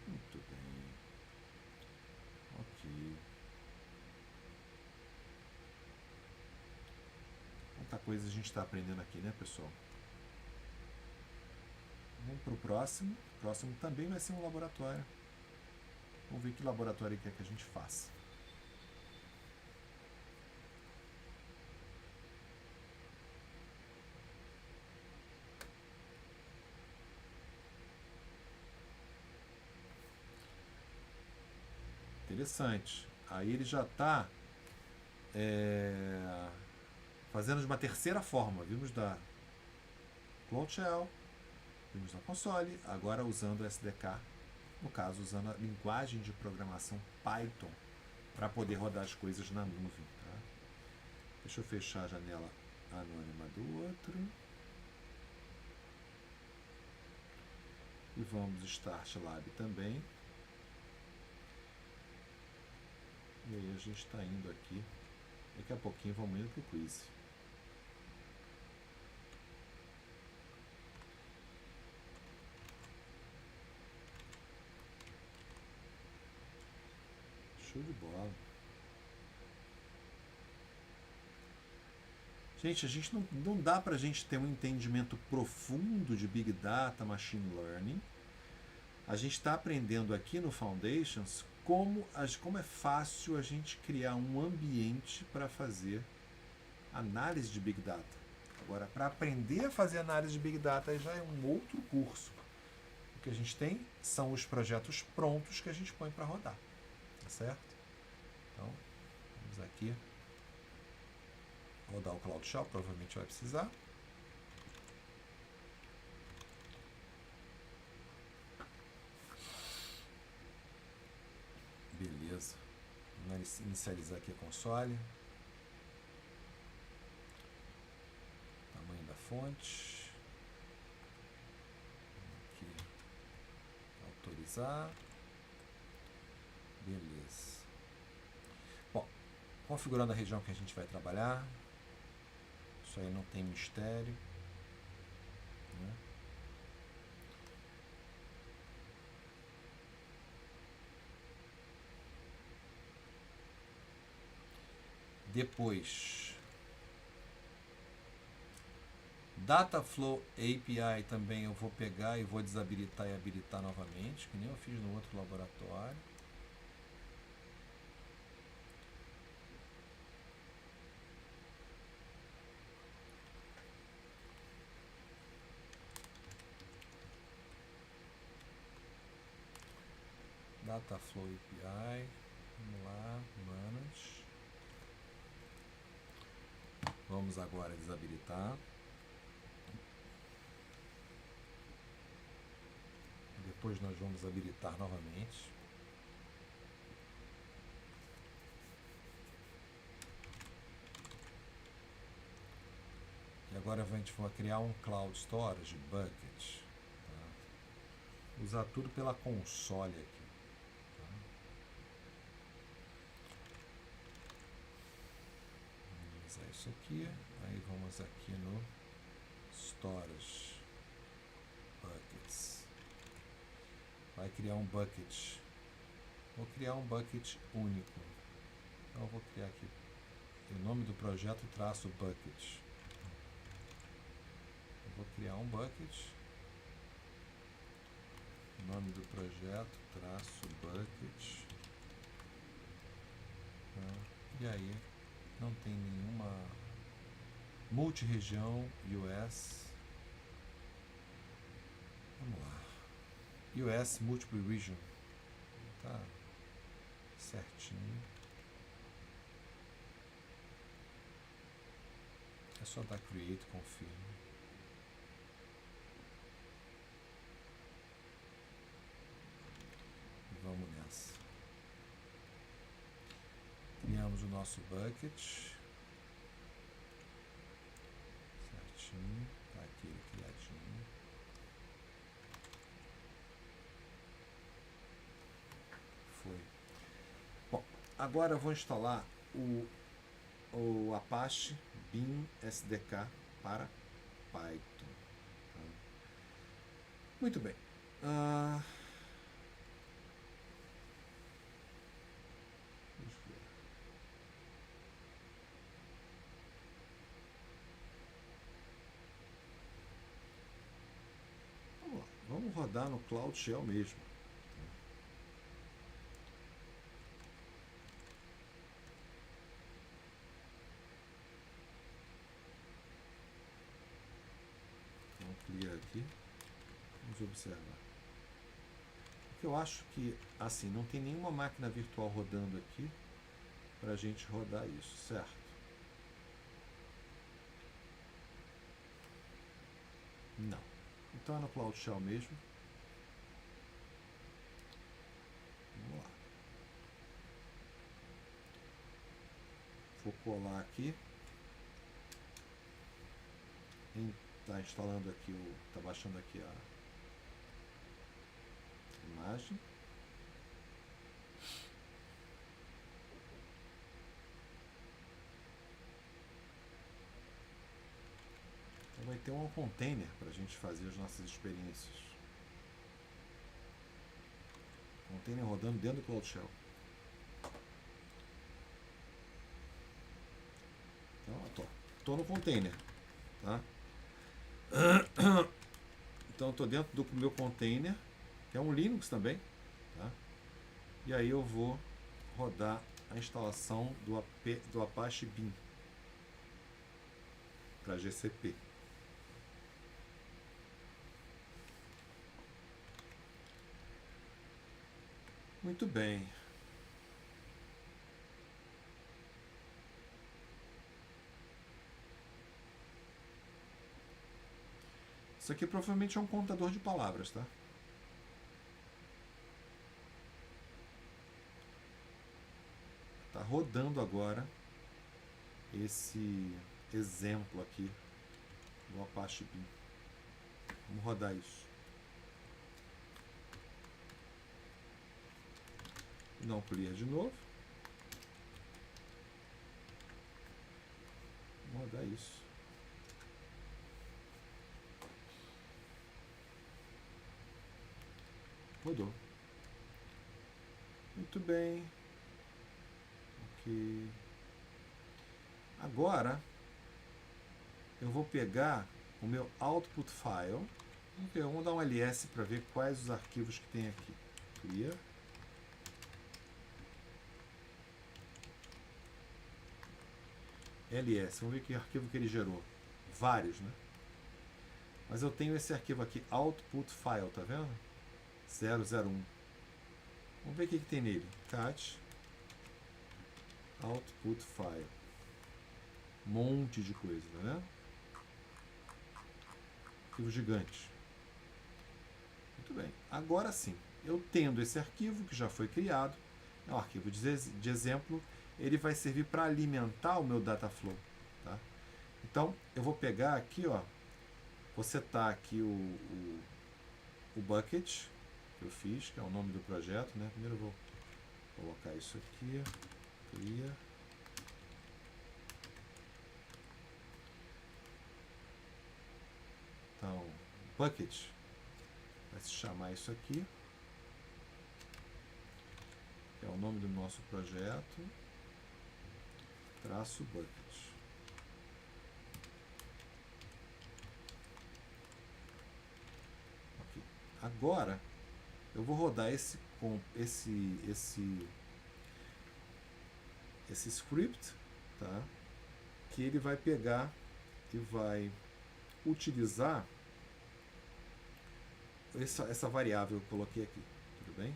Muito bem. Ok. Quanta coisa a gente está aprendendo aqui, né, pessoal? Vamos para o próximo. O próximo também vai ser um laboratório. Vamos ver que laboratório quer que a gente faça. interessante. Aí ele já está fazendo de uma terceira forma. Vimos da Cloud Shell, vimos da console, agora usando o SDK, no caso usando a linguagem de programação Python para poder rodar as coisas na nuvem. Tá? Deixa eu fechar a janela anônima do outro. E vamos Start Lab também. E aí a gente está indo aqui. Daqui a pouquinho vamos indo para o quiz. Show de bola. Gente, a gente não dá para a gente ter um entendimento profundo de Big Data, Machine Learning. A gente está aprendendo aqui no Foundations como é fácil a gente criar um ambiente para fazer análise de Big Data. Agora, para aprender a fazer análise de Big Data já é um outro curso. O que a gente tem são os projetos prontos que a gente põe para rodar. Tá certo? Então, vamos aqui rodar o Cloud Shell, provavelmente vai precisar. Beleza. Vamos inicializar aqui a console. Tamanho da fonte. Aqui. Autorizar. Beleza. Bom, configurando a região que a gente vai trabalhar. Isso aí não tem mistério. Né? Depois, Dataflow API também eu vou pegar e vou desabilitar e habilitar novamente, que nem eu fiz no outro laboratório. Dataflow API, vamos lá, Manage. Vamos agora desabilitar. Depois nós vamos habilitar novamente. E agora a gente vai criar um Cloud Storage Bucket. Tá? Usar tudo pela console aqui. Isso aqui, aí vamos aqui no Storage Buckets. Vai criar um bucket. Vou criar um bucket único. Então eu vou criar aqui o nome do projeto traço bucket. Eu vou criar um bucket. Nome do projeto traço bucket. E aí não tem nenhuma multi-região US. Vamos lá. US Multiple Region. Tá certinho. É só dar Create, Confirm. E vamos nessa. Criamos o nosso bucket. Certinho. Tá aqui ele criadinho. Foi. Bom, agora eu vou instalar o Apache Beam SDK para Python. Tá? Muito bem. Vamos rodar no Cloud Shell mesmo. Vamos clear aqui. Vamos observar. O que que eu acho que, assim, não tem nenhuma máquina virtual rodando aqui para a gente rodar isso, certo? Não. Então é no Cloud Shell mesmo. Vamos lá. Vou colar aqui. Está instalando aqui, está baixando aqui a imagem. Então vai ter um container para a gente fazer as nossas experiências. Container rodando dentro do Cloud Shell. Então, estou no container, tá? Então estou dentro do meu container, que é um Linux também, tá? E aí eu vou rodar a instalação do Apache Beam para GCP. Muito bem. Isso aqui provavelmente é um contador de palavras, tá? Tá rodando agora esse exemplo aqui do Apache Beam. Vamos rodar isso. Não clear de novo. Vamos rodar isso. Rodou. Muito bem. Ok. Agora eu vou pegar o meu output file. Vamos dar um ls para ver quais os arquivos que tem aqui. Clear. ls, vamos ver que arquivo que ele gerou. Vários, né? Mas eu tenho esse arquivo aqui, output file, tá vendo? 001. Vamos ver o que tem nele. Cat output file. Um monte de coisa, tá vendo? Arquivo gigante. Muito bem. Agora sim, eu tendo esse arquivo que já foi criado, é um arquivo de exemplo, ele vai servir para alimentar o meu Dataflow, tá? Então, eu vou pegar aqui, ó, vou setar aqui o bucket que eu fiz, que é o nome do projeto, né? Primeiro eu vou colocar isso aqui, clear. Então, bucket vai se chamar isso aqui, que é o nome do nosso projeto, traço bucket. Okay. Agora eu vou rodar esse script, tá? Que ele vai pegar e vai utilizar essa variável que eu coloquei aqui, tudo bem?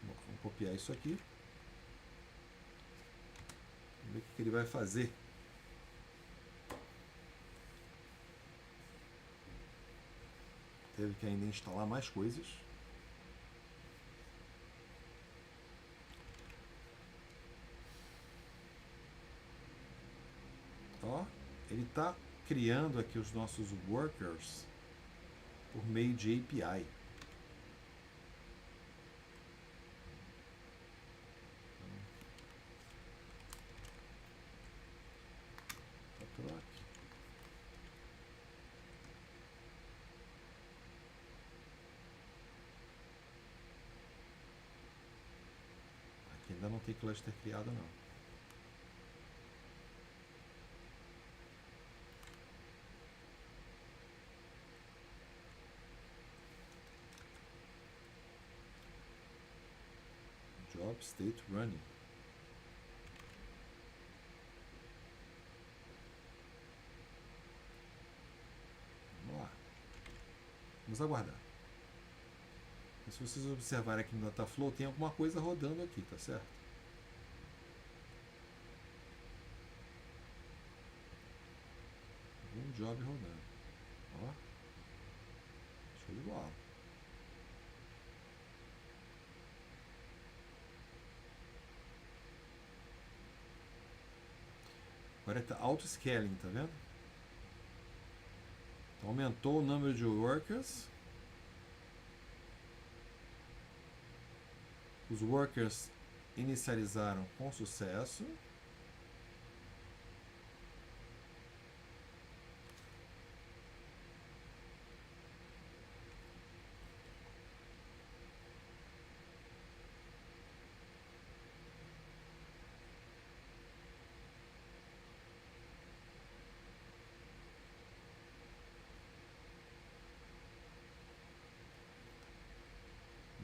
Vamos copiar isso aqui. Vamos ver o que ele vai fazer. Teve que ainda instalar mais coisas. Ó, ele está criando aqui os nossos workers por meio de API. Aqui ainda não tem cluster criado não. Job state running. Vamos aguardar. E se vocês observarem aqui no Dataflow, tem alguma coisa rodando aqui, tá certo? Um job rodando. Ó. Show de bola. Agora está auto-scaling, tá vendo? Então, aumentou o número de workers. Os workers inicializaram com sucesso.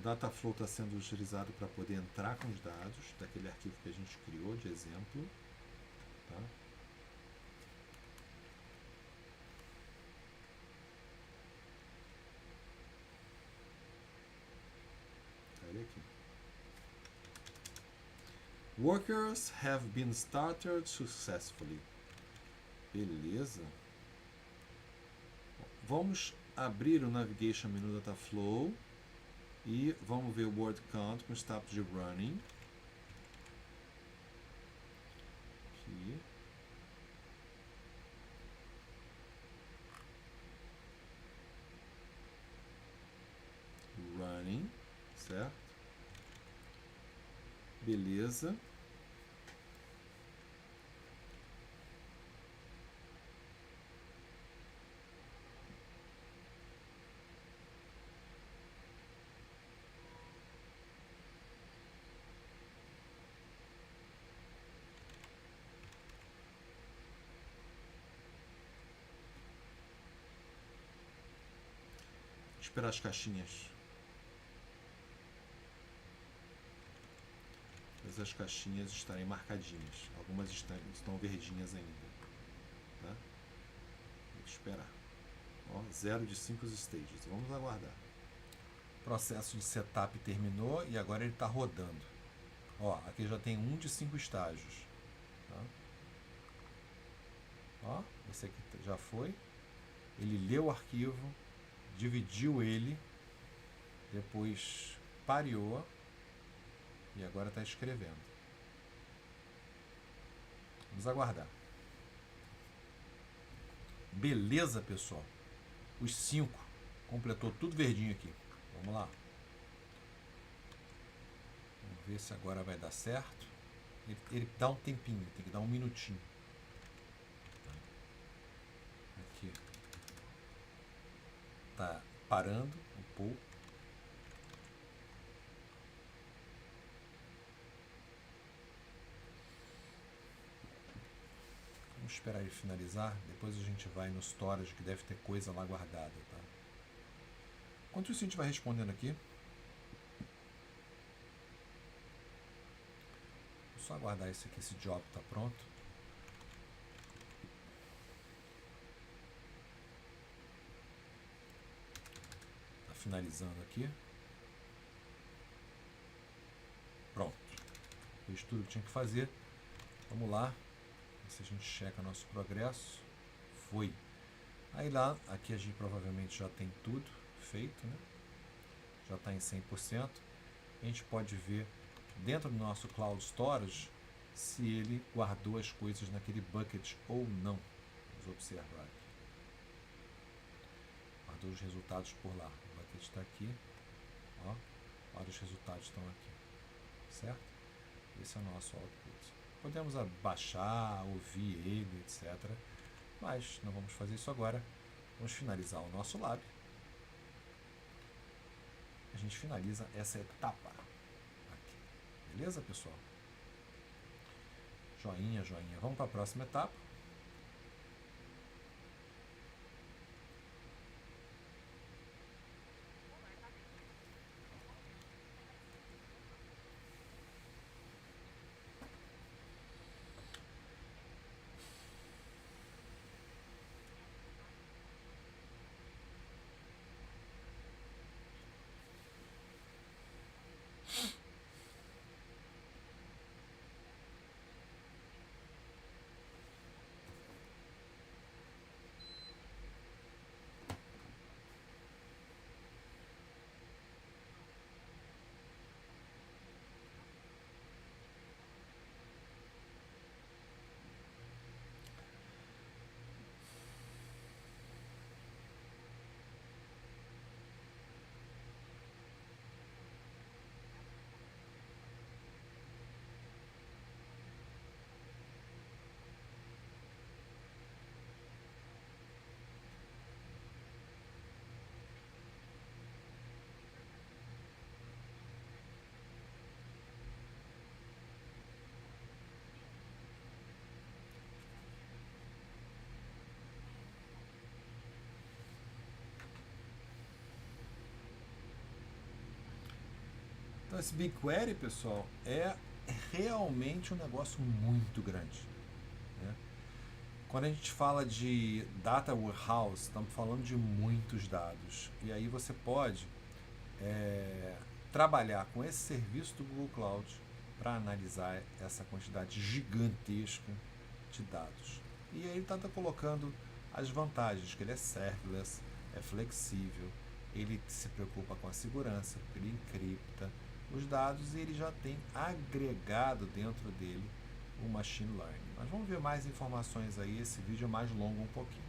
Dataflow está sendo utilizado para poder entrar com os dados daquele arquivo que a gente criou de exemplo. Tá? Tá ele aqui. Workers have been started successfully. Beleza. Vamos abrir o Navigation Menu Dataflow. E vamos ver o word count com o status de running. Aqui. Running, certo? Beleza. Esperar as caixinhas. As caixinhas estarem marcadinhas. Algumas estão verdinhas ainda. Tá? Tem que esperar. Ó, 0 de 5 stages. Vamos aguardar. O processo de setup terminou e agora ele está rodando. Ó, aqui já tem 1 de 5 estágios. Tá? Ó, esse aqui já foi. Ele leu o arquivo, dividiu ele, depois pareou e agora está escrevendo. Vamos aguardar. Beleza, pessoal? Os 5 completou tudo verdinho aqui. Vamos lá. Vamos ver se agora vai dar certo. Ele dá um tempinho, tem que dar um minutinho. Aqui. Tá parando um pouco. Vamos esperar ele finalizar. Depois a gente vai no storage, que deve ter coisa lá guardada, tá? Enquanto isso a gente vai respondendo aqui. Vou só aguardar esse aqui, esse job tá pronto. Tá finalizando aqui. Pronto. Fez tudo que tinha que fazer. Vamos lá. Se a gente checa nosso progresso. Foi. Aí lá, aqui a gente provavelmente já tem tudo feito, né? Já está em 100%. A gente pode ver dentro do nosso Cloud Storage se ele guardou as coisas naquele bucket ou não. Vamos observar aqui. Guardou os resultados por lá. O bucket está aqui. Ó, vários resultados estão aqui. Certo? Esse é o nosso output. Podemos baixar, ouvir ele, etc. Mas não vamos fazer isso agora. Vamos finalizar o nosso lab. A gente finaliza essa etapa aqui. Beleza, pessoal? Joinha, joinha. Vamos para a próxima etapa. Então esse BigQuery, pessoal, é realmente um negócio muito grande, né? Quando a gente fala de Data Warehouse, estamos falando de muitos dados. E aí você pode trabalhar com esse serviço do Google Cloud para analisar essa quantidade gigantesca de dados. E aí ele está colocando as vantagens, que ele é serverless, é flexível, ele se preocupa com a segurança, porque ele encripta os dados e ele já tem agregado dentro dele o machine learning. Mas vamos ver mais informações aí, esse vídeo é mais longo um pouquinho.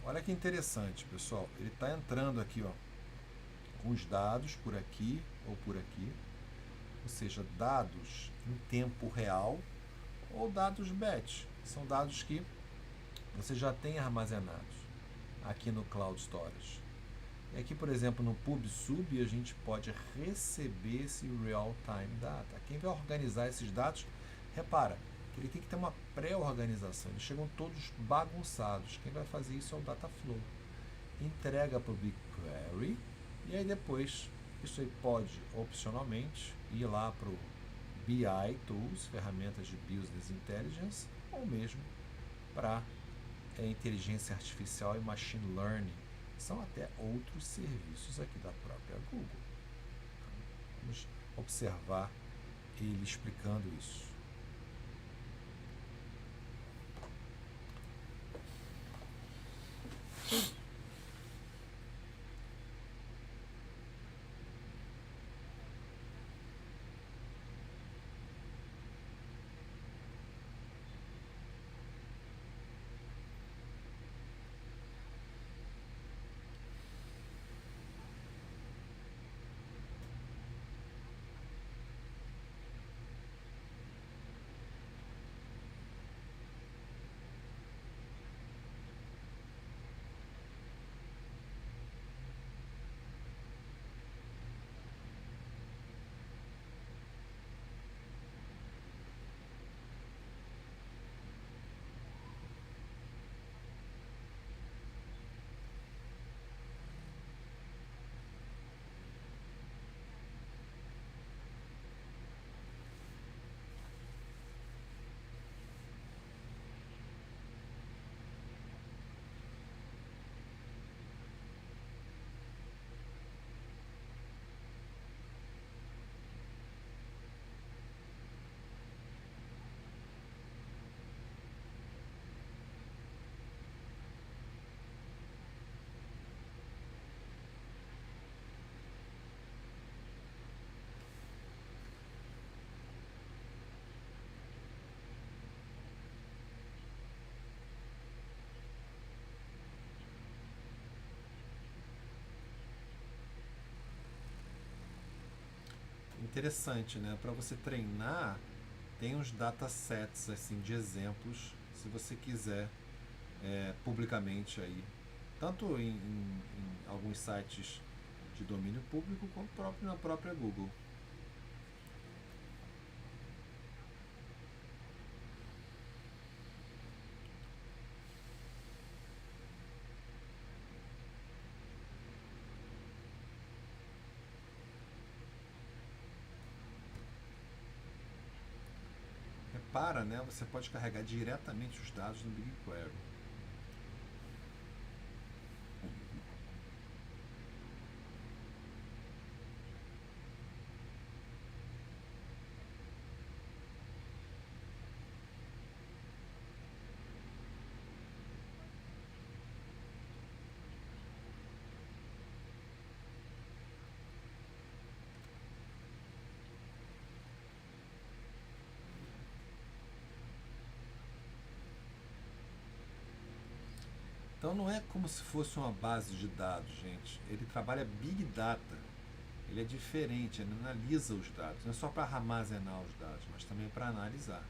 Olha que interessante, pessoal. Ele está entrando aqui, ó, com os dados por aqui ou por aqui, ou seja, dados em tempo real ou dados batch. São dados que você já tem armazenados aqui no Cloud Storage. E aqui, por exemplo, no PubSub, a gente pode receber esse real-time data. Quem vai organizar esses dados, repara, que ele tem que ter uma pré-organização. Eles chegam todos bagunçados. Quem vai fazer isso é o Dataflow. Entrega para o BigQuery e aí depois isso aí pode, opcionalmente, ir lá para o BI Tools, ferramentas de Business Intelligence, ou mesmo para inteligência artificial e machine learning. São até outros serviços aqui da própria Google. Vamos observar ele explicando isso. Interessante, né? Para você treinar, tem uns datasets assim de exemplos, se você quiser publicamente aí, tanto em alguns sites de domínio público quanto na própria Google. Repara, né? Você pode carregar diretamente os dados no BigQuery. Então não é como se fosse uma base de dados, gente. Ele trabalha Big Data. Ele é diferente, ele analisa os dados. Não é só para armazenar os dados, mas também para analisar.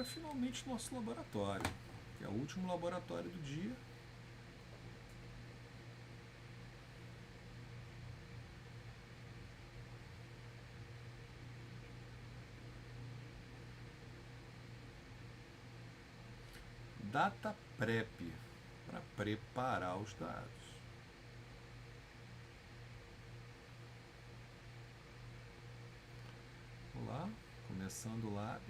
agora finalmente nosso laboratório, que é o último laboratório do dia. Data Prep, para preparar os dados. Olá, começando o lab.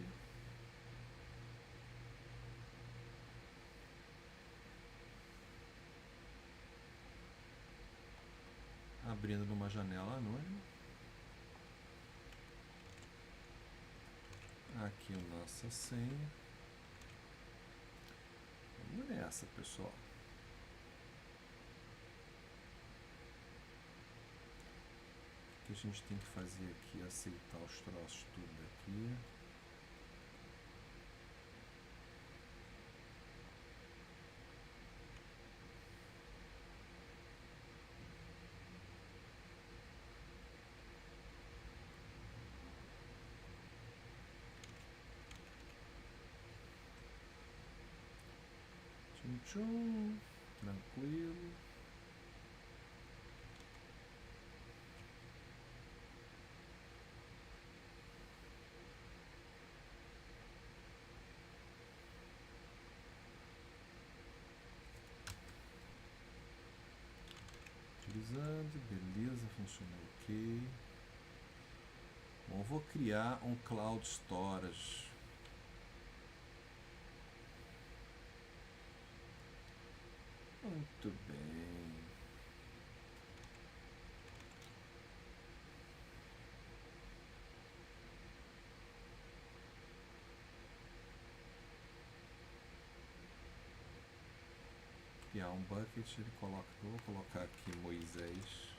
Abrindo numa janela anônima. Aqui a nossa senha. Vamos nessa, pessoal. O que a gente tem que fazer aqui? Aceitar os troços tudo daqui. Tchum, tchum. Tranquilo. Utilizando, beleza, funcionou ok. Bom, vou criar um Cloud Storage. Muito bem. Criar um bucket, ele coloca, vou colocar aqui Moisés.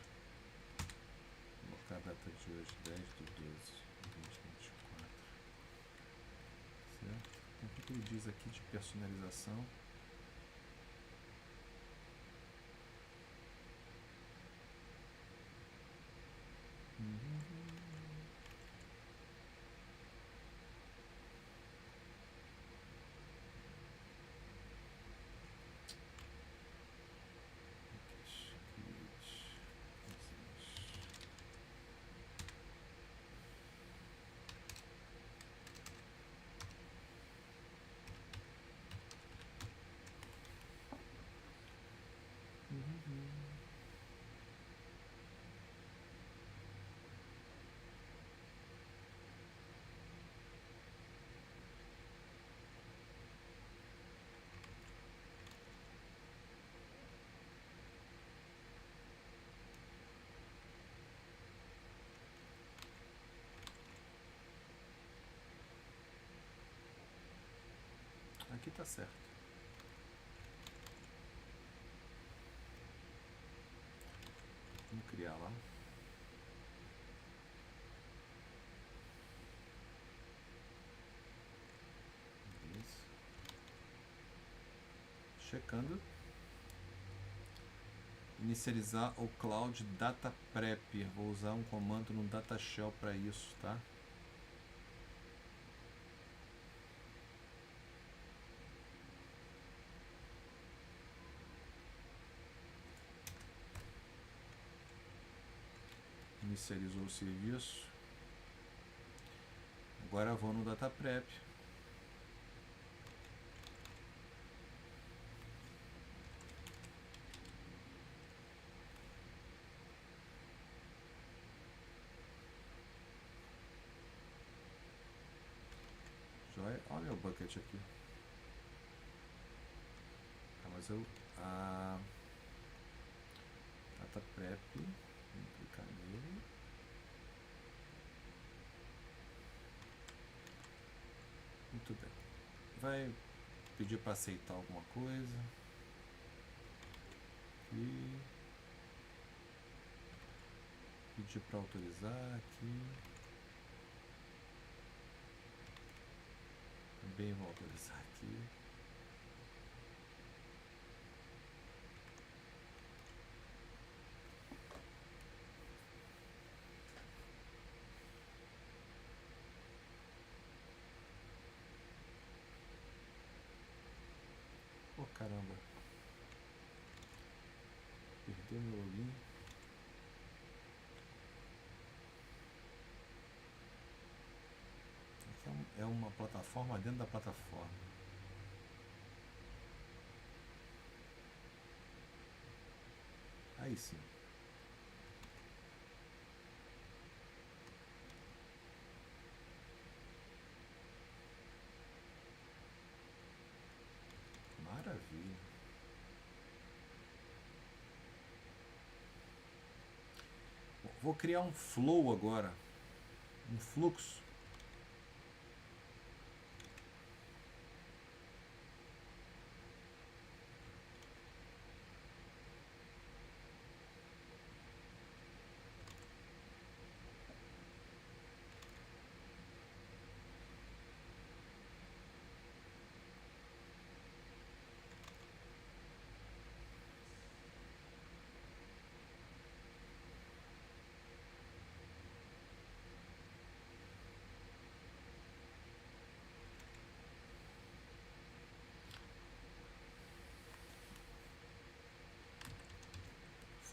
Vou colocar a data de hoje, 10/12/2024. Certo? Então, o que ele diz aqui de personalização? Aqui tá certo. Vamos criar lá. Isso. Checando. Inicializar o Cloud Data Prep. Vou usar um comando no Data Shell para isso, tá? Inicializou o serviço. Agora vou no Data Prep. Joia. Olha meu bucket aqui. Ah, mas eu... Data Prep. Vamos clicar nele. Muito bem. Vai pedir para aceitar alguma coisa. E pedir para autorizar aqui. Também vou autorizar aqui. caramba. Perdeu meu login. Aqui é uma plataforma dentro da plataforma. Aí sim. Maravilha. Vou criar um flow agora. Um fluxo.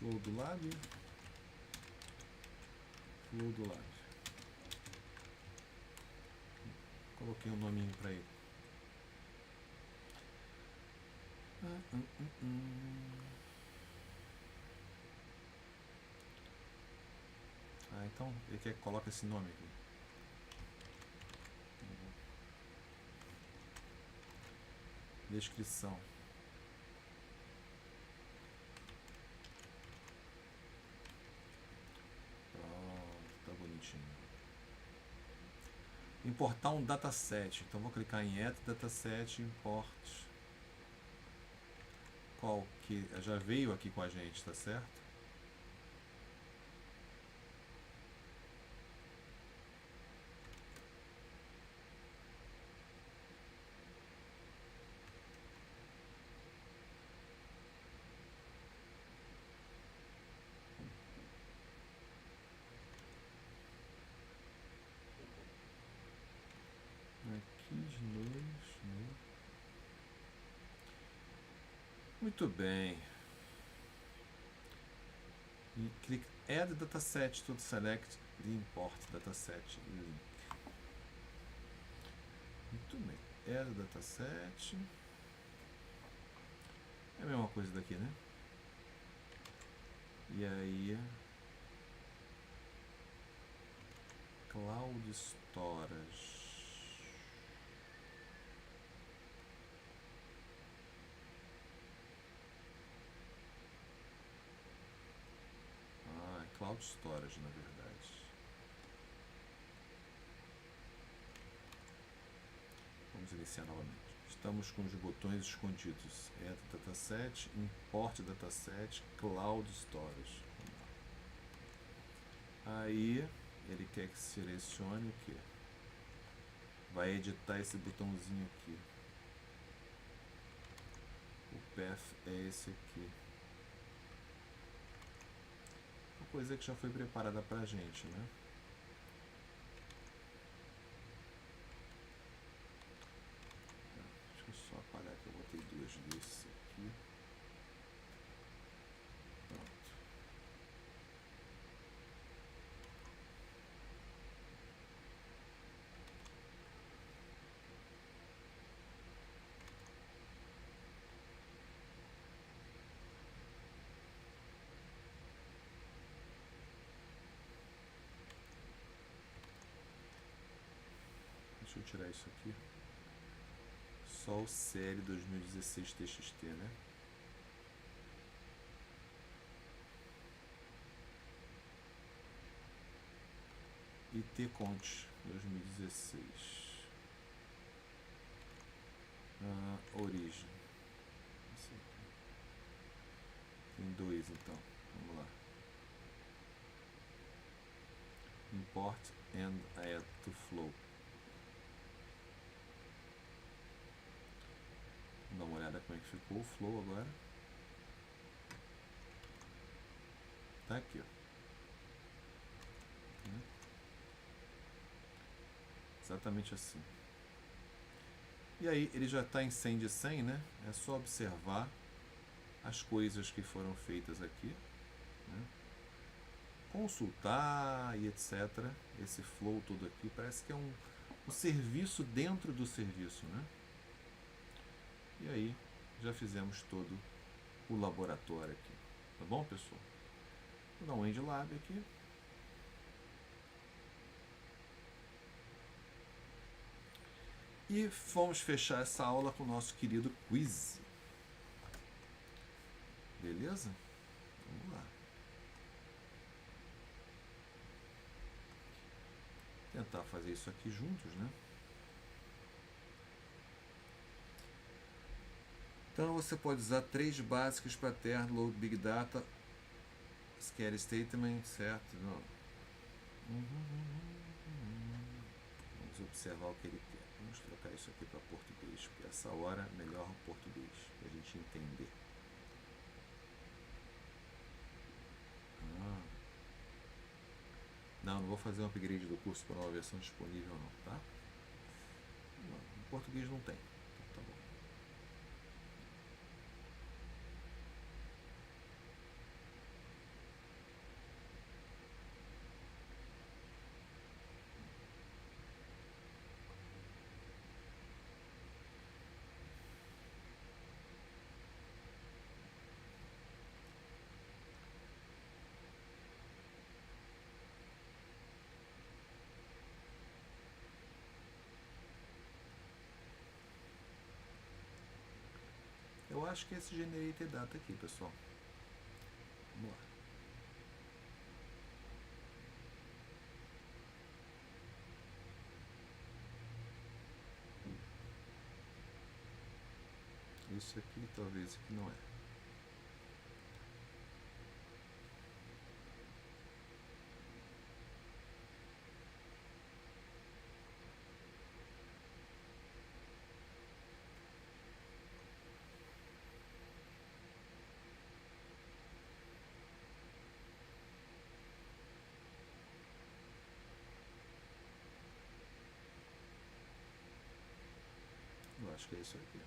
Flow do lado. Flow do lado. Coloquei um nominho para ele. Então ele quer que coloque esse nome aqui. Descrição. Pronto, tá bonitinho. Importar um dataset. Então vou clicar em Add Dataset, Import. Qual que já veio aqui com a gente, tá certo? Aqui de novo. Muito bem. E clique Add Dataset to Select e Import Dataset Link. Muito bem. Add Dataset. É a mesma coisa daqui, né? E aí, Cloud Storage. Cloud Storage, na verdade. Vamos iniciar novamente. Estamos com os botões escondidos. Add Dataset, Import Dataset, Cloud Storage. Aí, ele quer que selecione o quê? Vai editar esse botãozinho aqui. O path é esse aqui. Coisa que já foi preparada pra gente, né? Deixa eu só apagar que eu botei duas desses aqui. Pronto. Deixa eu tirar isso aqui. Só o série 2016 TXT, né? ITCont 2016. Origem. Tem dois então. Vamos lá. Import and add to flow. Vamos dar uma olhada como é que ficou o flow agora. Tá aqui, ó. Exatamente assim. E aí ele já está em 100 de 100, né? É só observar as coisas que foram feitas aqui, né? Consultar e etc. Esse flow todo aqui parece que é um serviço dentro do serviço, né? E aí já fizemos todo o laboratório aqui, tá bom, pessoal? Vou dar um End Lab aqui. E vamos fechar essa aula com o nosso querido quiz. Beleza? Vamos lá. Tentar fazer isso aqui juntos, né? Então você pode usar 3 básicos para ter load big data, scale statement, certo? Não. Vamos observar o que ele quer. Vamos trocar isso aqui para português, porque essa hora é melhor o português, para a gente entender. Não vou fazer um upgrade do curso para nova versão disponível não, tá? Não, em português não tem. Então, tá bom. Eu acho que é esse generator data aqui, pessoal. Vamos lá. Isso aqui talvez aqui não é. Eu acho que é isso aqui.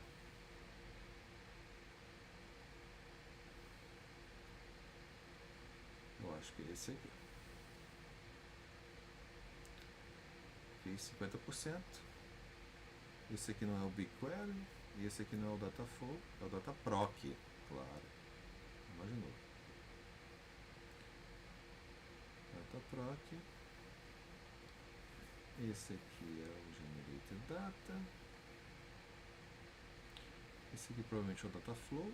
Eu acho que é esse aqui. Fiz 50%. Esse aqui não é o BigQuery. E esse aqui não é o Dataflow. É o Dataproc, claro. Imaginou. Dataproc. Esse aqui é o Generated Data. Esse aqui provavelmente é o Dataflow.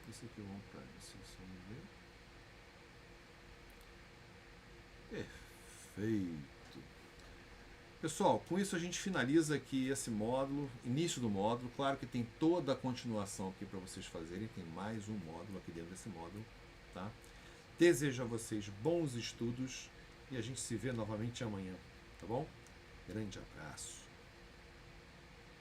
Esse aqui é o On-Premise. Vamos ver. Perfeito. Pessoal, com isso a gente finaliza aqui esse módulo, início do módulo. Claro que tem toda a continuação aqui para vocês fazerem. Tem mais um módulo aqui dentro desse módulo, tá? Desejo a vocês bons estudos e a gente se vê novamente amanhã, tá bom? Grande abraço.